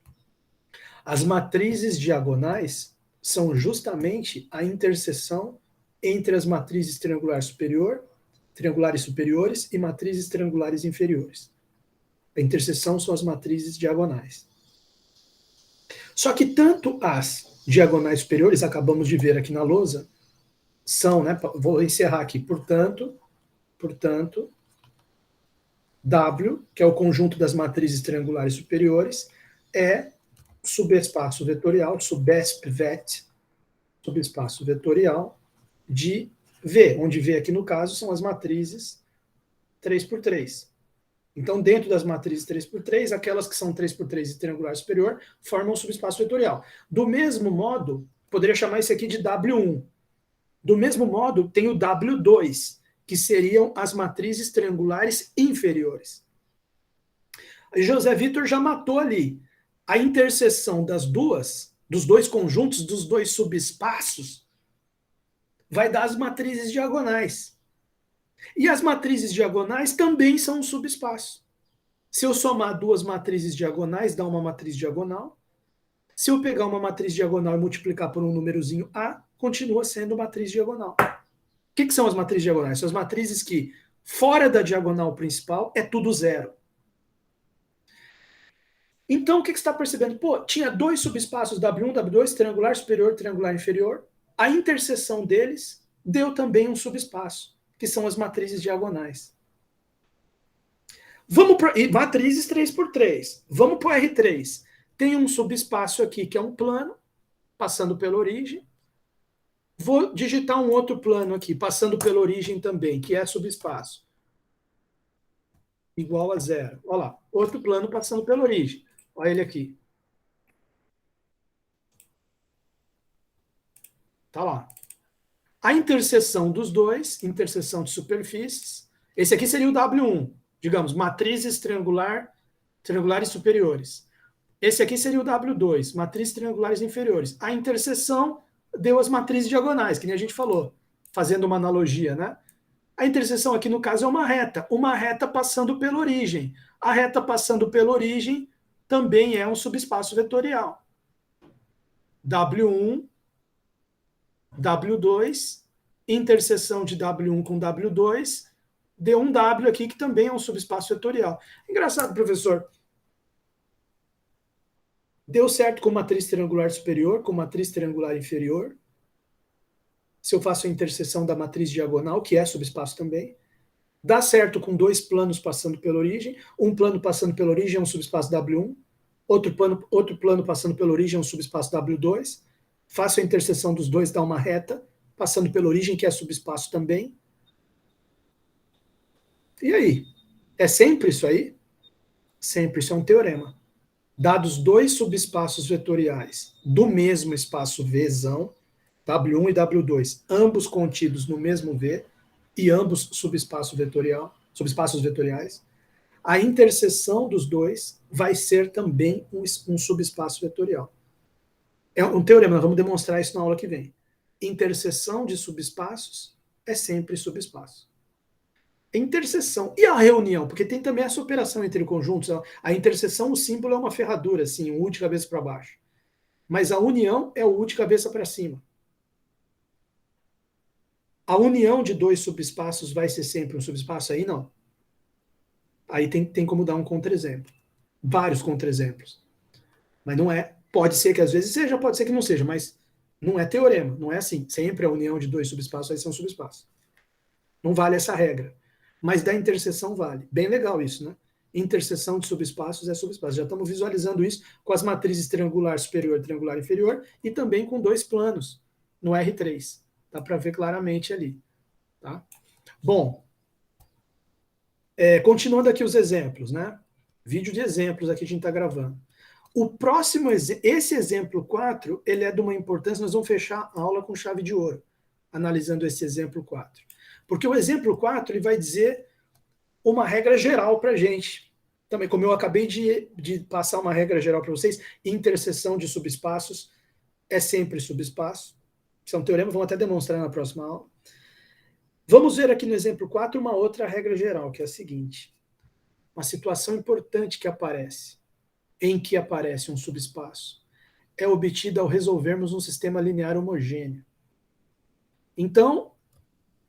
As matrizes diagonais são justamente a interseção entre as matrizes triangulares superiores e matrizes triangulares inferiores. A interseção são as matrizes diagonais. Só que tanto as diagonais superiores, acabamos de ver aqui na lousa, são, né, vou encerrar aqui, portanto, W, que é o conjunto das matrizes triangulares superiores, é subespaço vetorial, subesp-vet, subespaço vetorial de V, onde V aqui no caso são as matrizes 3x3. Então, dentro das matrizes 3x3, aquelas que são 3x3 e triangular superior formam um subespaço vetorial. Do mesmo modo, poderia chamar isso aqui de W1. Do mesmo modo, tem o W2, que seriam as matrizes triangulares inferiores. José Vitor já matou ali. A interseção dos dois conjuntos, dos dois subespaços, vai dar as matrizes diagonais. E as matrizes diagonais também são um subespaço. Se eu somar duas matrizes diagonais, dá uma matriz diagonal. Se eu pegar uma matriz diagonal e multiplicar por um númerozinho A, continua sendo matriz diagonal. O que são as matrizes diagonais? São as matrizes que, fora da diagonal principal, é tudo zero. Então, o que você está percebendo? Pô, tinha dois subespaços W1, W2, triangular superior, triangular inferior. A interseção deles deu também um subespaço, que são as matrizes diagonais. Vamos para matrizes 3x3. Vamos para o R3. Tem um subespaço aqui que é um plano, passando pela origem. Vou digitar um outro plano aqui, passando pela origem também, que é subespaço. Igual a zero. Olha lá, outro plano passando pela origem. Olha ele aqui. Tá lá. A interseção dos dois, interseção de superfícies, esse aqui seria o W1, digamos, matrizes triangulares superiores. Esse aqui seria o W2, matrizes triangulares inferiores. A interseção deu as matrizes diagonais, que nem a gente falou, fazendo uma analogia, né? A interseção aqui, no caso, é uma reta passando pela origem. A reta passando pela origem também é um subespaço vetorial. W1, W2, interseção de W1 com W2, deu um W aqui, que também é um subespaço vetorial. Engraçado, professor. Deu certo com matriz triangular superior, com matriz triangular inferior. Se eu faço a interseção da matriz diagonal, que é subespaço também. Dá certo com dois planos passando pela origem. Um plano passando pela origem é um subespaço W1. Outro plano passando pela origem é um subespaço W2. Faço a interseção dos dois, dá uma reta, passando pela origem, que é subespaço também. E aí? É sempre isso aí? Sempre, isso é um teorema. Dados dois subespaços vetoriais do mesmo espaço Vzão, W1 e W2, ambos contidos no mesmo V, e ambos subespaços vetoriais, a interseção dos dois vai ser também um subespaço vetorial. É um teorema, nós vamos demonstrar isso na aula que vem. Interseção de subespaços é sempre subespaço. Interseção. E a reunião? Porque tem também essa operação entre conjuntos. A interseção, o símbolo é uma ferradura, assim, um U de cabeça para baixo. Mas a união é o U de cabeça para cima. A união de dois subespaços vai ser sempre um subespaço? Aí não. Aí tem como dar um contra-exemplo. Vários contra-exemplos. Mas não é. Pode ser que às vezes seja, pode ser que não seja, mas não é teorema. Não é assim. Sempre a união de dois subespaços vai ser um subespaço. Não vale essa regra. Mas da interseção vale. Bem legal isso, né? Interseção de subespaços é subespaço. Já estamos visualizando isso com as matrizes triangular superior e triangular inferior e também com dois planos no R3. Dá para ver claramente ali. Tá? Bom, continuando aqui os exemplos, né? Vídeo de exemplos aqui a gente está gravando. O próximo, esse exemplo 4, ele é de uma importância, nós vamos fechar a aula com chave de ouro, analisando esse exemplo 4. Porque o exemplo 4, ele vai dizer uma regra geral para a gente. Também, como eu acabei de passar uma regra geral para vocês, interseção de subespaços é sempre subespaço. Isso é um teorema, vamos até demonstrar na próxima aula. Vamos ver aqui no exemplo 4 uma outra regra geral, que é a seguinte. Uma situação importante que aparece, em que aparece um subespaço, é obtida ao resolvermos um sistema linear homogêneo. Então,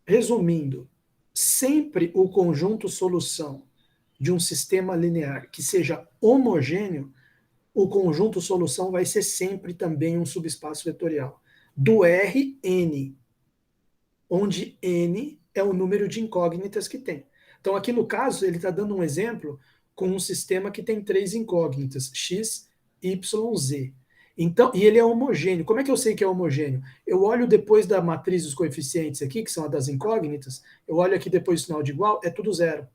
resumindo, sempre o conjunto solução de um sistema linear que seja homogêneo, o conjunto solução vai ser sempre também um subespaço vetorial. Do Rn, onde n é o número de incógnitas que tem. Então, aqui no caso, ele está dando um exemplo com um sistema que tem três incógnitas, x, y, z. Então, e ele é homogêneo. Como é que eu sei que é homogêneo? Eu olho depois da matriz dos coeficientes aqui, que são a das incógnitas, eu olho aqui depois do sinal de igual, é tudo zero.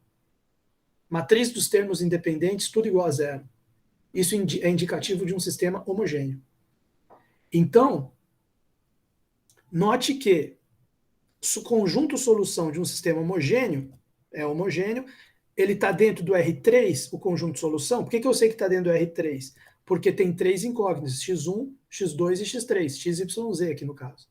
Matriz dos termos independentes, tudo igual a zero. Isso é indicativo de um sistema homogêneo. Então, note que o conjunto solução de um sistema homogêneo, ele está dentro do R3, o conjunto solução. Por que eu sei que está dentro do R3? Porque tem três incógnitas, x1, x2 e x3, x, y, z aqui no caso.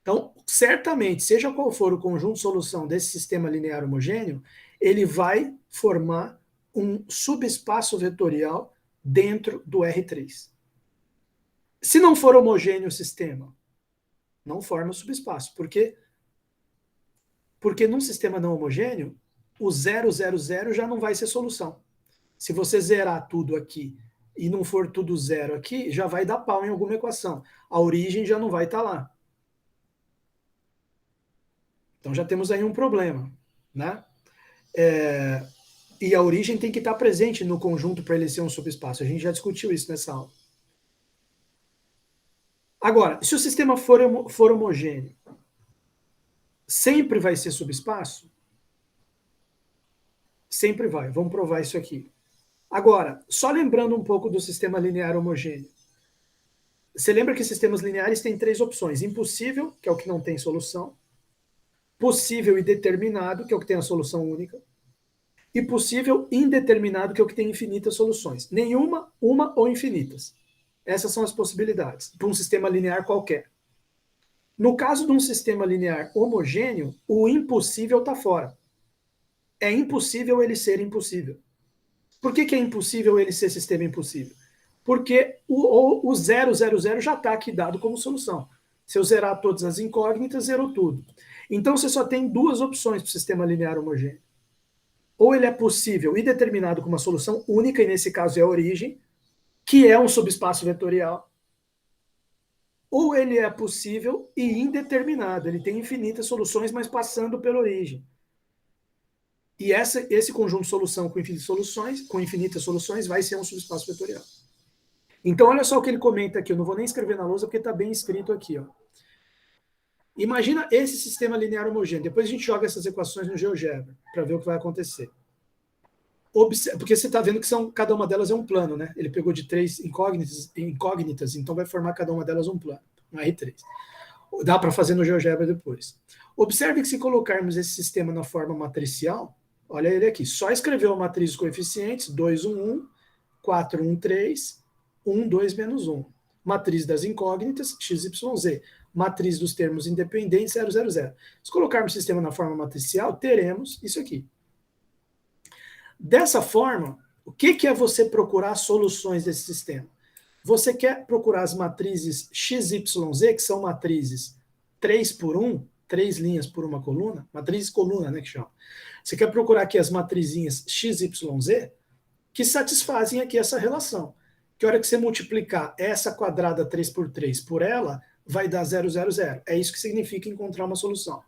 Então, certamente, seja qual for o conjunto de solução desse sistema linear homogêneo, ele vai formar um subespaço vetorial dentro do R3. Se não for homogêneo o sistema, não forma subespaço. Por quê? Porque num sistema não homogêneo, o 0, 0, 0 já não vai ser solução. Se você zerar tudo aqui e não for tudo zero aqui, já vai dar pau em alguma equação. A origem já não vai estar lá. Então já temos aí um problema, né? E a origem tem que estar presente no conjunto para ele ser um subespaço. A gente já discutiu isso nessa aula. Agora, se o sistema for homogêneo, sempre vai ser subespaço? Sempre vai. Vamos provar isso aqui. Agora, só lembrando um pouco do sistema linear homogêneo. Você lembra que sistemas lineares têm 3 opções. Impossível, que é o que não tem solução. Possível e determinado, que é o que tem a solução única. E possível indeterminado, que é o que tem infinitas soluções. Nenhuma, uma ou infinitas. Essas são as possibilidades para um sistema linear qualquer. No caso de um sistema linear homogêneo, o impossível está fora. É impossível ele ser impossível. Por que é impossível ele ser sistema impossível? Porque o 0, 0, 0 já está aqui dado como solução. Se eu zerar todas as incógnitas, zerou tudo. Então você só tem 2 opções para o sistema linear homogêneo. Ou ele é possível e determinado com uma solução única, e nesse caso é a origem, que é um subespaço vetorial. Ou ele é possível e indeterminado, ele tem infinitas soluções, mas passando pela origem. E esse conjunto de solução com infinitas soluções vai ser um subespaço vetorial. Então, olha só o que ele comenta aqui. Eu não vou nem escrever na lousa, porque está bem escrito aqui. Ó. Imagina esse sistema linear homogêneo. Depois a gente joga essas equações no GeoGebra, para ver o que vai acontecer. Porque você está vendo que cada uma delas é um plano, né? Ele pegou de 3 incógnitas, então vai formar cada uma delas um plano, um R3. Dá para fazer no GeoGebra depois. Observe que se colocarmos esse sistema na forma matricial, olha ele aqui, só escreveu a matriz dos coeficientes, 2, 1, 1, 4, 1, 3, 1, 2, menos 1. Matriz das incógnitas, x, y, z. Matriz dos termos independentes, 0, 0, 0. Se colocarmos o sistema na forma matricial, teremos isso aqui. Dessa forma, o que é você procurar soluções desse sistema? Você quer procurar as matrizes x, y, z, que são matrizes 3 por 1, 3 linhas por uma coluna, matrizes coluna, né, que chama. Você quer procurar aqui as matrizinhas x, y, z, que satisfazem aqui essa relação. Que a hora que você multiplicar essa quadrada 3 por 3 por ela, vai dar 0, 0, 0. É isso que significa encontrar uma solução.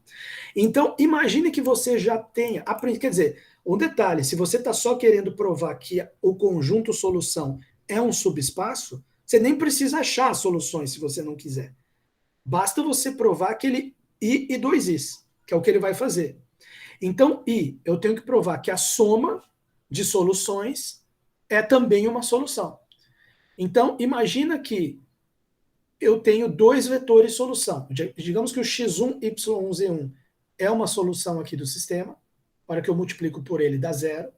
Então, imagine que você já tenha aprendido, quer dizer, um detalhe, se você está só querendo provar que o conjunto solução é um subespaço, você nem precisa achar soluções se você não quiser. Basta você provar que ele I e 2Is, que é o que ele vai fazer. Então, I, eu tenho que provar que a soma de soluções é também uma solução. Então, imagina que eu tenho 2 vetores solução. Digamos que o x1, y1, z1 é uma solução aqui do sistema, a hora que eu multiplico por ele dá 0.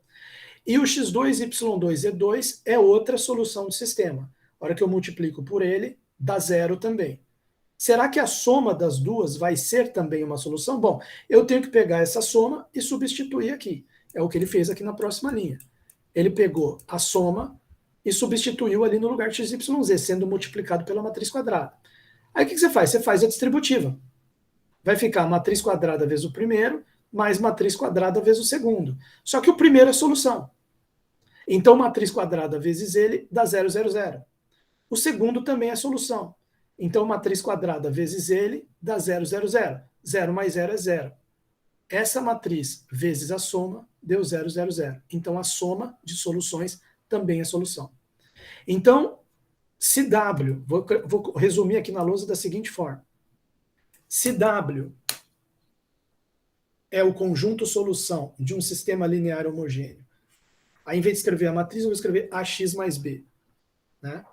E o x2, y2, z2 é outra solução do sistema. A hora que eu multiplico por ele, dá 0 também. Será que a soma das duas vai ser também uma solução? Bom, eu tenho que pegar essa soma e substituir aqui. É o que ele fez aqui na próxima linha. Ele pegou a soma e substituiu ali no lugar de x, y, z, sendo multiplicado pela matriz quadrada. Aí o que você faz? Você faz a distributiva. Vai ficar matriz quadrada vezes o primeiro, mais matriz quadrada vezes o segundo. Só que o primeiro é solução. Então, matriz quadrada vezes ele dá 0, 0, 0. O segundo também é solução. Então, matriz quadrada vezes ele dá 0, 0, 0. 0 mais 0 é 0. Essa matriz vezes a soma deu 0, 0, 0. Então, a soma de soluções também é solução. Então, se W, vou resumir aqui na lousa da seguinte forma. Se W é o conjunto solução de um sistema linear homogêneo, aí em vez de escrever a matriz, eu vou escrever AX mais B. Né?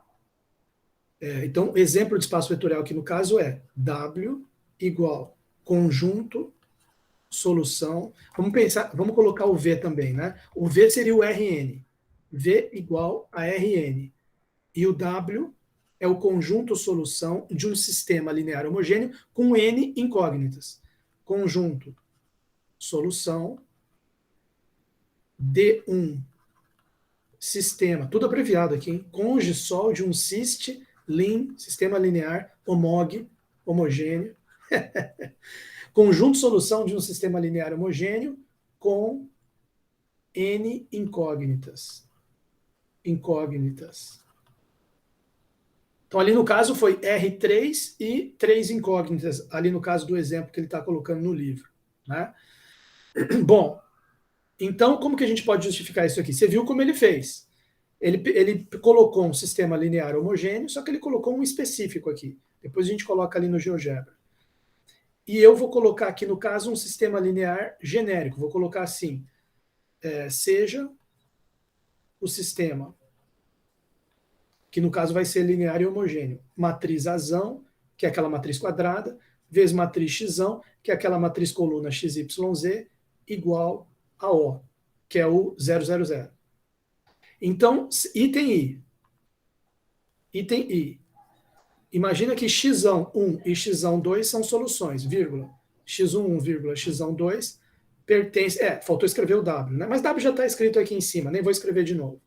Então, o exemplo de espaço vetorial aqui no caso é W igual conjunto solução. Vamos colocar o V também, né? O V seria o Rn. V igual a Rn. E o W é o conjunto solução de um sistema linear homogêneo com N incógnitas. Conjunto solução de um sistema, tudo abreviado aqui, hein? Conjsol de um sistema linear homogêneo. Conjunto solução de um sistema linear homogêneo com N incógnitas. Então, ali no caso foi R3 e 3 incógnitas, ali no caso do exemplo que ele está colocando no livro. Né? Bom, então, como que a gente pode justificar isso aqui? Você viu como ele fez. Ele colocou um sistema linear homogêneo, só que ele colocou um específico aqui. Depois a gente coloca ali no GeoGebra. E eu vou colocar aqui, no caso, um sistema linear genérico. Vou colocar assim, seja o sistema, que no caso vai ser linear e homogêneo. Matriz Azão, que é aquela matriz quadrada, vezes matriz Xão, que é aquela matriz coluna XYZ, igual a O, que é o 000. Então, item I. Imagina que X1 e X2 são soluções, vírgula. X1, vírgula, X2 pertence... faltou escrever o W, né? Mas W já está escrito aqui em cima, nem vou escrever de novo.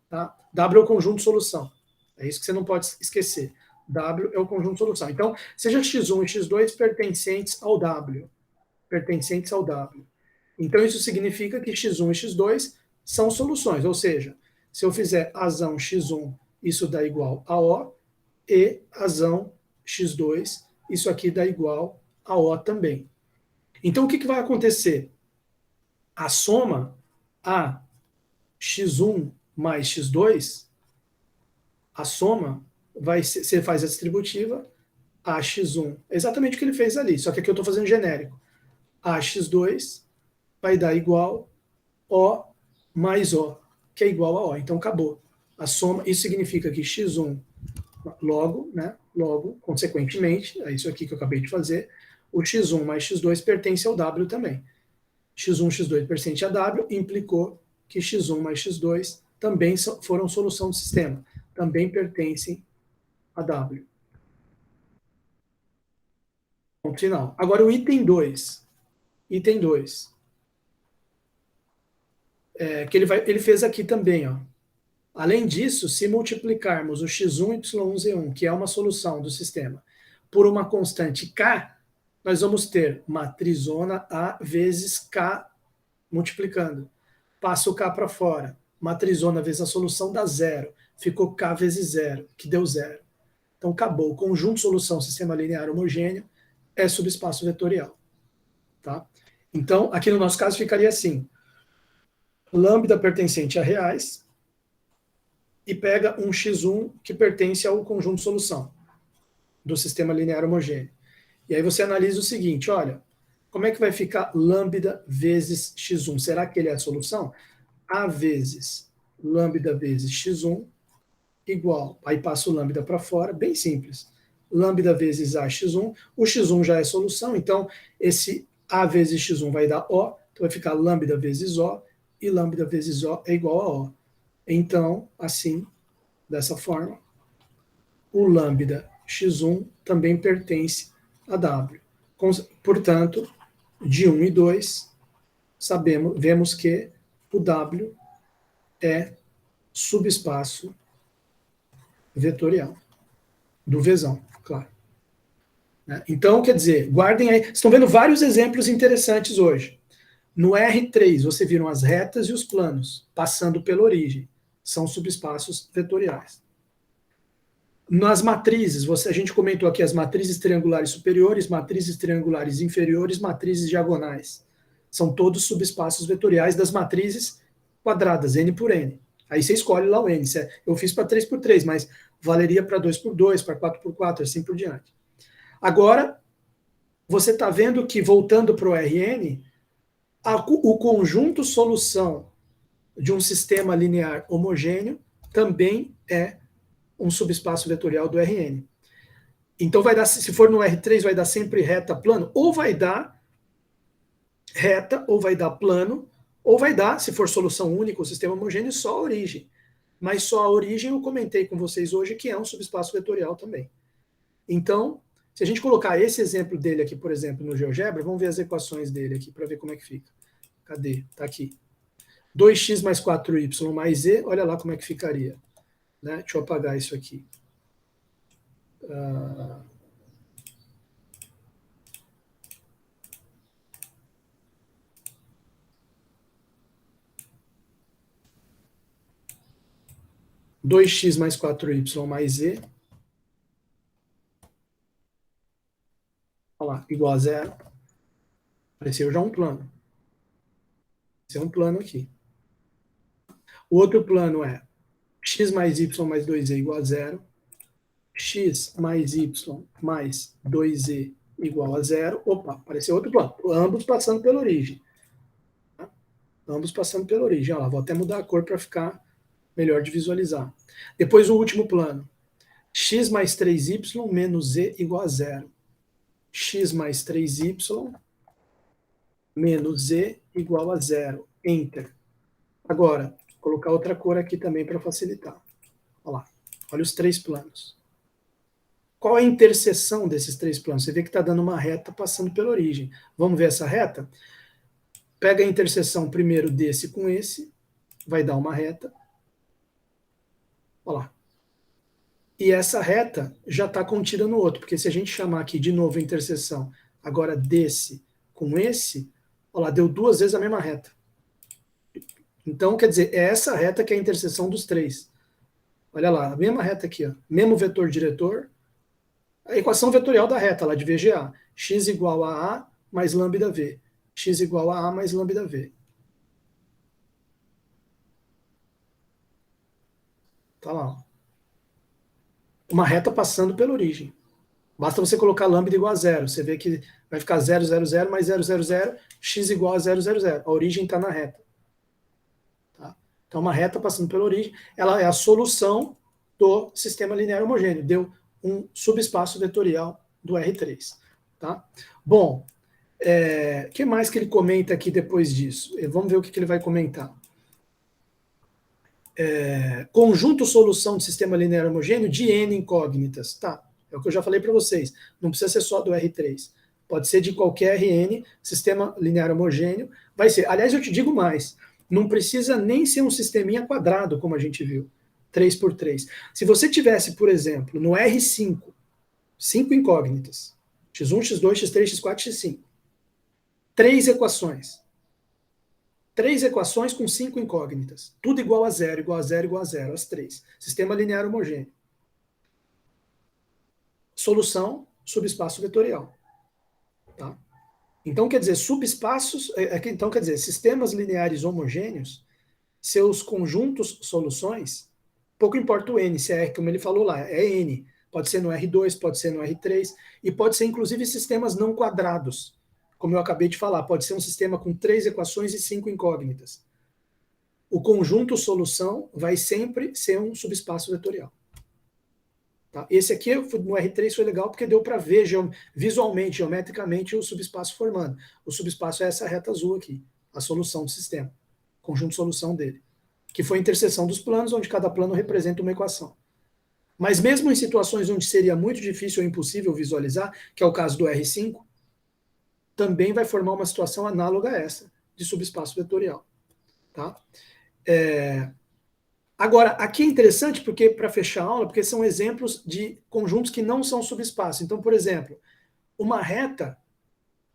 Tá? W é o conjunto solução. É isso que você não pode esquecer. W é o conjunto solução. Então, seja X1 e X2 pertencentes ao W. Então, isso significa que X1 e X2 são soluções. Ou seja, se eu fizer azão X1, isso dá igual a O, e azão X2, isso aqui dá igual a O também. Então, o que vai acontecer? A soma A X1 mais X2, a soma você faz a distributiva, AX1, exatamente o que ele fez ali, só que aqui eu estou fazendo genérico. AX2 vai dar igual O mais O, que é igual a O. Então acabou. A soma, isso significa que X1, logo, consequentemente, é isso aqui que eu acabei de fazer, o X1 mais X2 pertence ao W também. X1, X2 pertence a W, implicou que X1 mais X2 também foram solução do sistema, também pertencem a W. Ponto final. Agora o item 2. Que ele fez aqui também. Ó. Além disso, se multiplicarmos o x1, y1, z1, que é uma solução do sistema, por uma constante k, nós vamos ter matrizona A vezes k multiplicando. Passa o k para fora. Matrizona vezes a solução dá zero. Ficou k vezes zero, que deu zero. Então, acabou. O conjunto solução sistema linear homogêneo é subespaço vetorial. Tá? Então, aqui no nosso caso ficaria assim. Lambda pertencente a reais e pega um x1 que pertence ao conjunto solução do sistema linear homogêneo. E aí você analisa o seguinte, olha, como é que vai ficar lambda vezes x1? Será que ele é a solução? A vezes lambda vezes x1 igual, aí passa o lambda para fora, bem simples. Lambda vezes A x1, o x1 já é solução, então esse A vezes x1 vai dar O, então vai ficar lambda vezes O, e lambda vezes O é igual a O. Então, assim, dessa forma, o lambda x1 também pertence a W. Portanto, de 1 e 2, vemos que o W é subespaço vetorial, do Vzão, claro. Então, quer dizer, guardem aí, estão vendo vários exemplos interessantes hoje. No R3, você viram as retas e os planos, passando pela origem. São subespaços vetoriais. Nas matrizes, a gente comentou aqui as matrizes triangulares superiores, matrizes triangulares inferiores, matrizes diagonais. São todos subespaços vetoriais das matrizes quadradas, N por N. Aí você escolhe lá o N. Eu fiz para 3 por 3, mas valeria para 2 por 2, para 4 por 4, assim por diante. Agora, você está vendo que, voltando para o Rn, o conjunto solução de um sistema linear homogêneo também é um subespaço vetorial do Rn. Então, vai dar, se for no R3, vai dar sempre reta, plano, ou vai dar reta, ou vai dar plano, ou vai dar, se for solução única, o sistema homogêneo, só a origem. mas só a origem eu comentei com vocês hoje que é um subespaço vetorial também. Então, se a gente colocar esse exemplo dele aqui, por exemplo, no GeoGebra, vamos ver as equações dele aqui para ver como é que fica. Cadê? Está aqui. 2x mais 4y mais z, olha lá como é que ficaria. Né? Deixa eu apagar isso aqui. 2x mais 4y mais z, olha lá, igual a zero. Apareceu já um plano. Esse é um plano aqui. O outro plano é x mais y mais 2z igual a zero, x mais y mais 2z igual a zero. Opa, apareceu outro plano. Ambos passando pela origem. Tá? Ambos passando pela origem. Olha lá, vou até mudar a cor para ficar melhor de visualizar. Depois o último plano. X mais 3y menos z igual a zero. X mais 3y menos z igual a zero. Enter. Agora, vou colocar outra cor aqui também para facilitar. Olha lá. Olha os três planos. Qual é a interseção desses três planos? Você vê que está dando uma reta passando pela origem. Vamos ver essa reta? Pega a interseção primeiro desse com esse, vai dar uma reta. Olha lá. E essa reta já está contida no outro, porque se a gente chamar aqui de novo a interseção agora desse com esse, olha lá, deu duas vezes a mesma reta. Então, quer dizer, é essa reta que é a interseção dos três. Olha lá, a mesma reta aqui, ó, mesmo vetor diretor, a equação vetorial da reta, lá de VGA, x igual a A mais lambda V, x igual a A mais lambda V. Tá lá, ó. Uma reta passando pela origem. Basta você colocar lambda igual a zero, você vê que vai ficar 0, 0, 0 mais 0, 0, 0, x igual a 0, 0, 0. A origem está na reta. Tá? Então, uma reta passando pela origem, ela é a solução do sistema linear homogêneo. Deu um subespaço vetorial do R3. Tá? Bom, o que mais que ele comenta aqui depois disso? Vamos ver o que ele vai comentar. Conjunto solução de sistema linear homogêneo de N incógnitas. Tá, é o que eu já falei para vocês. Não precisa ser só do R3. Pode ser de qualquer Rn, sistema linear homogêneo. Vai ser. Aliás, eu te digo mais. Não precisa nem ser um sisteminha quadrado, como a gente viu. 3 por 3. Se você tivesse, por exemplo, no R5, 5 incógnitas. x1, x2, x3, x4, x5. 3 equações. 3 equações com 5 incógnitas. Tudo igual a zero, igual a zero, igual a zero. As 3. Sistema linear homogêneo. Solução, subespaço vetorial. Tá? Então, quer dizer, subespaços... Então, quer dizer, sistemas lineares homogêneos, seus conjuntos soluções, pouco importa o N, se é R, como ele falou lá, é N. Pode ser no R2, pode ser no R3, e pode ser, inclusive, sistemas não quadrados. Como eu acabei de falar, pode ser um sistema com 3 equações e 5 incógnitas. O conjunto solução vai sempre ser um subespaço vetorial. Tá? Esse aqui no R3 foi legal porque deu para ver visualmente, geometricamente, o subespaço formando. O subespaço é essa reta azul aqui, a solução do sistema, conjunto solução dele, que foi a interseção dos planos, onde cada plano representa uma equação. Mas mesmo em situações onde seria muito difícil ou impossível visualizar, que é o caso do R5, também vai formar uma situação análoga a essa, de subespaço vetorial. Tá? Agora, aqui é interessante, porque para fechar a aula, porque são exemplos de conjuntos que não são subespaço. Então, por exemplo, uma reta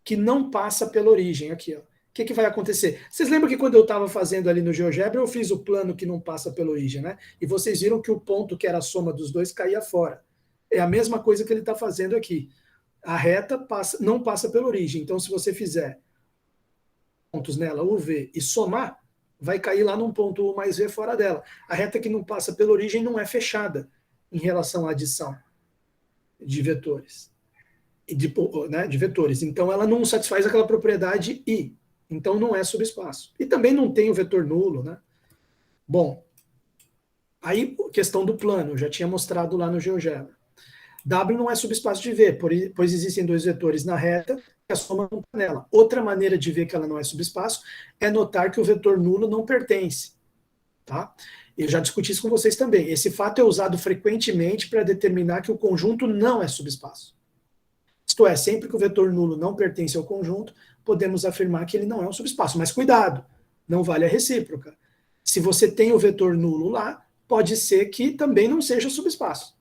que não passa pela origem, aqui, ó. O que vai acontecer? Vocês lembram que quando eu estava fazendo ali no GeoGebra, eu fiz o plano que não passa pela origem, né? E vocês viram que o ponto que era a soma dos dois caía fora. É a mesma coisa que ele está fazendo aqui. A reta não passa pela origem. Então, se você fizer pontos nela, U, V, e somar, vai cair lá num ponto U mais V fora dela. A reta que não passa pela origem não é fechada em relação à adição de vetores. De vetores. Então, ela não satisfaz aquela propriedade I. Então, não é subespaço. E também não tem o vetor nulo, né? Bom, aí, questão do plano, eu já tinha mostrado lá no GeoGebra. W não é subespaço de V, pois existem dois vetores na reta e a soma não está nela. Outra maneira de ver que ela não é subespaço é notar que o vetor nulo não pertence. tá? Eu já discuti isso com vocês também. Esse fato é usado frequentemente para determinar que o conjunto não é subespaço. Isto é, sempre que o vetor nulo não pertence ao conjunto, podemos afirmar que ele não é um subespaço. Mas cuidado, não vale a recíproca. Se você tem o vetor nulo lá, pode ser que também não seja subespaço.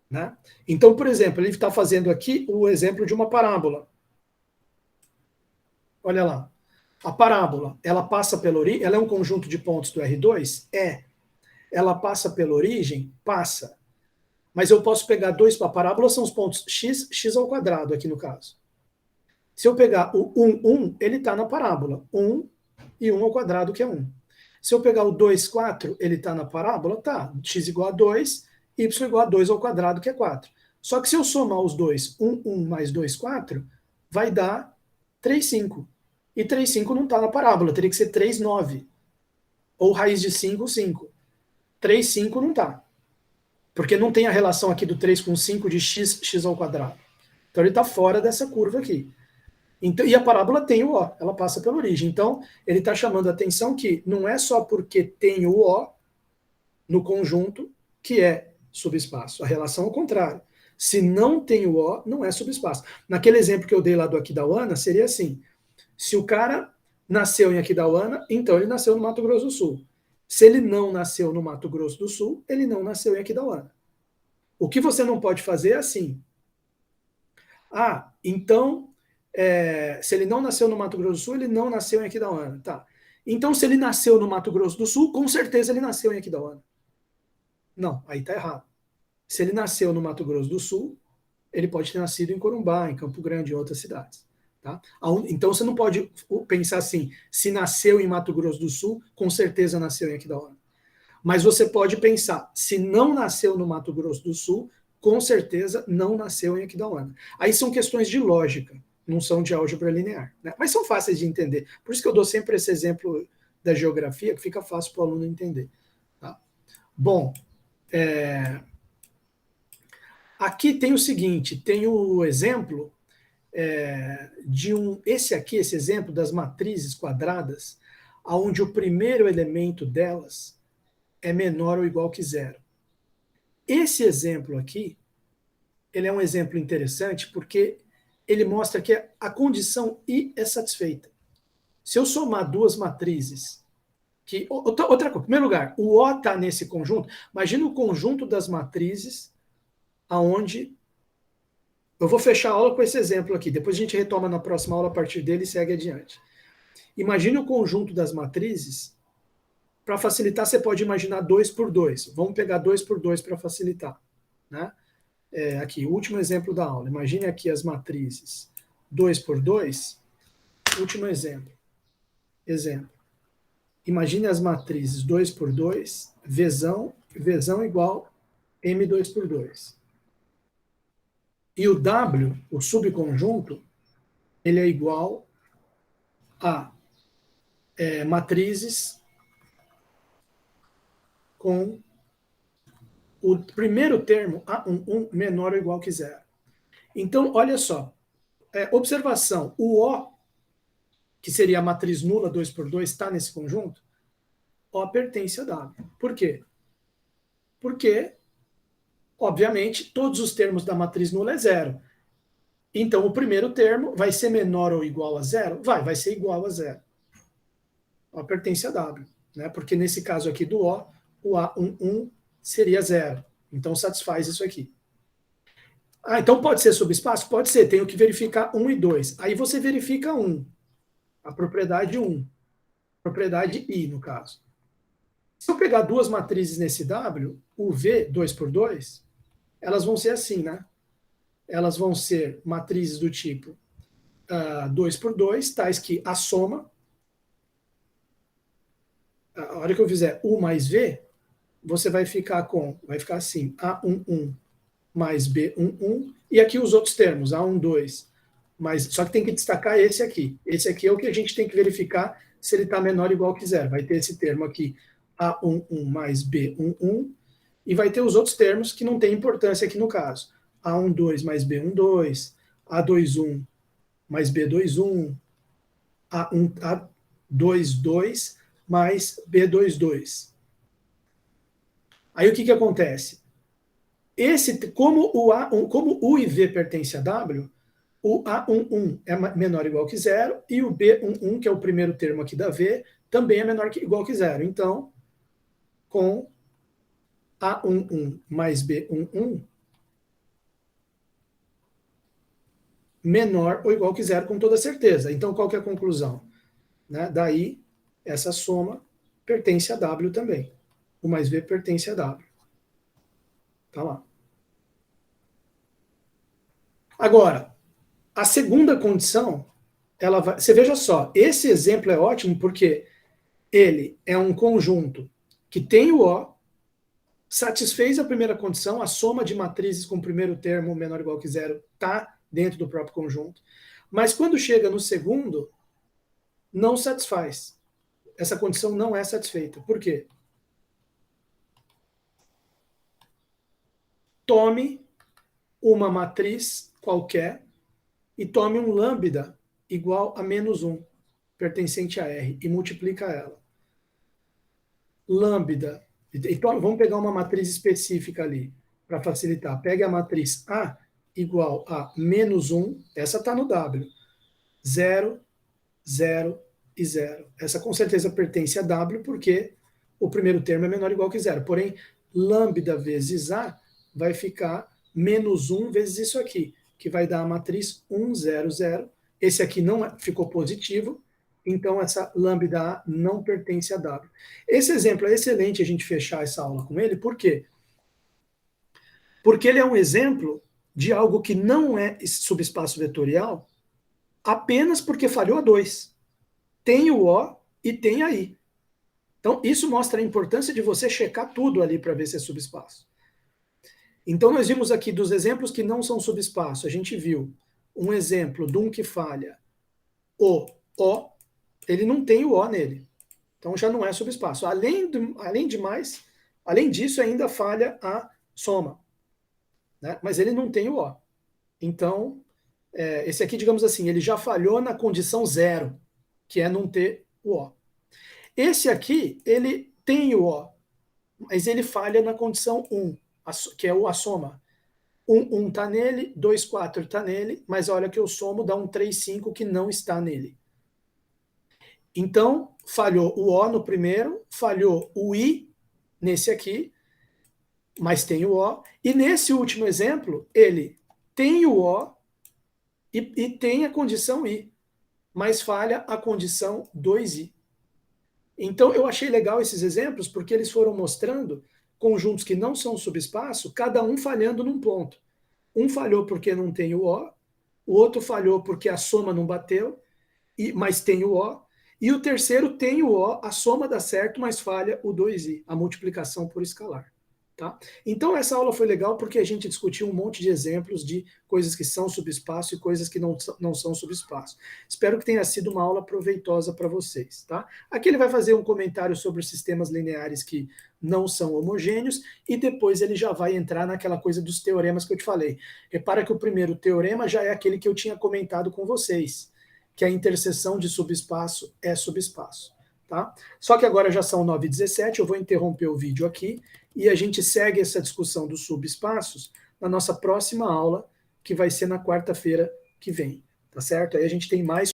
Né? Então, por exemplo, ele está fazendo aqui o exemplo de uma parábola. Olha lá. A parábola, ela passa pela origem, ela é um conjunto de pontos do R2? É. Ela passa pela origem? Passa. Mas eu posso pegar dois, a parábola são os pontos x, x ao quadrado aqui no caso. Se eu pegar o 1, 1, ele está na parábola. 1 e 1 ao quadrado, que é 1. Se eu pegar o 2, 4, ele está na parábola? Tá. X igual a 2, y igual a 2 ao quadrado, que é 4. Só que se eu somar os dois, 1, 1 mais 2, 4, vai dar 3, 5. E 3, 5 não está na parábola, teria que ser 3, 9. Ou raiz de 5, 5. 3, 5 não está. Porque não tem a relação aqui do 3 com 5 de x, x ao quadrado. Então ele está fora dessa curva aqui. Então, e a parábola tem o O, ela passa pela origem. Então, ele está chamando a atenção que não é só porque tem o O no conjunto que é subespaço. A relação é o contrário. Se não tem o O, não é subespaço. Naquele exemplo que eu dei lá do Aquidauana, seria assim: se o cara nasceu em Aquidauana, então ele nasceu no Mato Grosso do Sul. Se ele não nasceu no Mato Grosso do Sul, ele não nasceu em Aquidauana. O que você não pode fazer é assim: ah, então, se ele não nasceu no Mato Grosso do Sul, ele não nasceu em Aquidauana. Tá. Então, se ele nasceu no Mato Grosso do Sul, com certeza ele nasceu em Aquidauana. Não, aí tá errado. Se ele nasceu no Mato Grosso do Sul, ele pode ter nascido em Corumbá, em Campo Grande, em outras cidades. Tá? Então você não pode pensar assim: se nasceu em Mato Grosso do Sul, com certeza nasceu em Aquidauana. Mas você pode pensar: se não nasceu no Mato Grosso do Sul, com certeza não nasceu em Aquidauana. Aí são questões de lógica, não são de álgebra linear. Né? Mas são fáceis de entender. Por isso que eu dou sempre esse exemplo da geografia, que fica fácil para o aluno entender. Tá? Bom, aqui tem o seguinte, tem o exemplo de esse exemplo das matrizes quadradas, onde o primeiro elemento delas é menor ou igual que zero. Esse exemplo aqui, ele é um exemplo interessante porque ele mostra que a condição I é satisfeita. Se eu somar duas matrizes, outra coisa, em primeiro lugar, o O está nesse conjunto, imagina o conjunto das matrizes aonde eu vou fechar a aula com esse exemplo aqui, depois a gente retoma na próxima aula a partir dele e segue adiante. Imagine o conjunto das matrizes. Para facilitar, você pode imaginar 2 por 2. Vamos pegar 2 por 2 para facilitar. Né? Aqui, último exemplo da aula. Imagine aqui as matrizes 2 por 2. Último exemplo. Imagine as matrizes 2 por 2, Vzão igual M2 por 2. E o W, o subconjunto, ele é igual a matrizes com o primeiro termo, A11, menor ou igual que zero. Então, olha só. Observação. O O, que seria a matriz nula 2 por 2, está nesse conjunto? O pertence a W. Por quê? Porque, obviamente, todos os termos da matriz nula é zero. Então, o primeiro termo vai ser menor ou igual a zero? Vai ser igual a zero. O pertence a W. Né? Porque nesse caso aqui do O, o A11 seria zero. Então, satisfaz isso aqui. Então pode ser subespaço? Pode ser. Tenho que verificar 1 e 2. Aí você verifica 1. A propriedade 1. Propriedade I, no caso. Se eu pegar duas matrizes nesse W, o V, 2 por 2, elas vão ser assim, né? Elas vão ser matrizes do tipo 2 por 2, tais que a soma, a hora que eu fizer U mais V, você vai ficar assim, A11 mais B11, e aqui os outros termos, A12, só que tem que destacar esse aqui. Esse aqui é o que a gente tem que verificar se ele está menor ou igual que zero. Vai ter esse termo aqui, A11 mais B11, e vai ter os outros termos que não tem importância aqui no caso. A12 mais B12, A21 mais B21, A22 mais B22. Aí o que acontece? Como U e V pertence a W, o A11 é menor ou igual que zero, e o B11, que é o primeiro termo aqui da V, também é menor ou igual que zero. Então, com A11 mais B11, menor ou igual que zero com toda certeza. Então, qual que é a conclusão? Né? Daí, essa soma pertence a W também. O mais V pertence a W. Tá lá. Agora, a segunda condição, você veja só, esse exemplo é ótimo porque ele é um conjunto que tem o O, satisfez a primeira condição, a soma de matrizes com o primeiro termo menor ou igual que zero está dentro do próprio conjunto, mas quando chega no segundo, não satisfaz. Essa condição não é satisfeita. Por quê? Tome uma matriz qualquer e tome um lambda igual a menos 1, pertencente a R, e multiplica ela. Lambda, então vamos pegar uma matriz específica ali, para facilitar. Pegue a matriz A igual a menos 1, essa está no W, 0, 0 e 0. Essa com certeza pertence a W, porque o primeiro termo é menor ou igual que 0. Porém, lambda vezes A vai ficar menos 1 vezes isso aqui, que vai dar a matriz 1, 0, 0. Esse aqui não ficou positivo, então essa lambda A não pertence a W. Esse exemplo é excelente a gente fechar essa aula com ele, por quê? Porque ele é um exemplo de algo que não é subespaço vetorial apenas porque falhou a 2. Tem o O e tem a I. Então, isso mostra a importância de você checar tudo ali para ver se é subespaço. Então, nós vimos aqui dos exemplos que não são subespaço. A gente viu um exemplo de um que falha o O, ele não tem o O nele. Então, já não é subespaço. Além disso, ainda falha a soma. Né? Mas ele não tem o O. Então, esse aqui, digamos assim, ele já falhou na condição 0, que é não ter o O. Esse aqui, ele tem o O, mas ele falha na condição 1, que é a soma. 1 está nele, 2, 4 está nele, mas olha que eu somo, dá um 3, 5 que não está nele. Então, falhou o O no primeiro, falhou o I nesse aqui, mas tem o O. E nesse último exemplo, ele tem o O e tem a condição I, mas falha a condição 2I. Então, eu achei legal esses exemplos, porque eles foram mostrando conjuntos que não são subespaço, cada um falhando num ponto. Um falhou porque não tem o outro falhou porque a soma não bateu, mas tem o O, e o terceiro tem o O, a soma dá certo, mas falha o 2i, a multiplicação por escalar. Tá? Então, essa aula foi legal porque a gente discutiu um monte de exemplos de coisas que são subespaço e coisas que não são subespaço. Espero que tenha sido uma aula proveitosa para vocês. Tá? Aqui ele vai fazer um comentário sobre sistemas lineares que não são homogêneos e depois ele já vai entrar naquela coisa dos teoremas que eu te falei. Repara que o primeiro teorema já é aquele que eu tinha comentado com vocês, que a interseção de subespaço é subespaço. Tá? Só que agora já são 9h17, eu vou interromper o vídeo aqui e a gente segue essa discussão dos subespaços na nossa próxima aula, que vai ser na quarta-feira que vem, tá certo? Aí a gente tem mais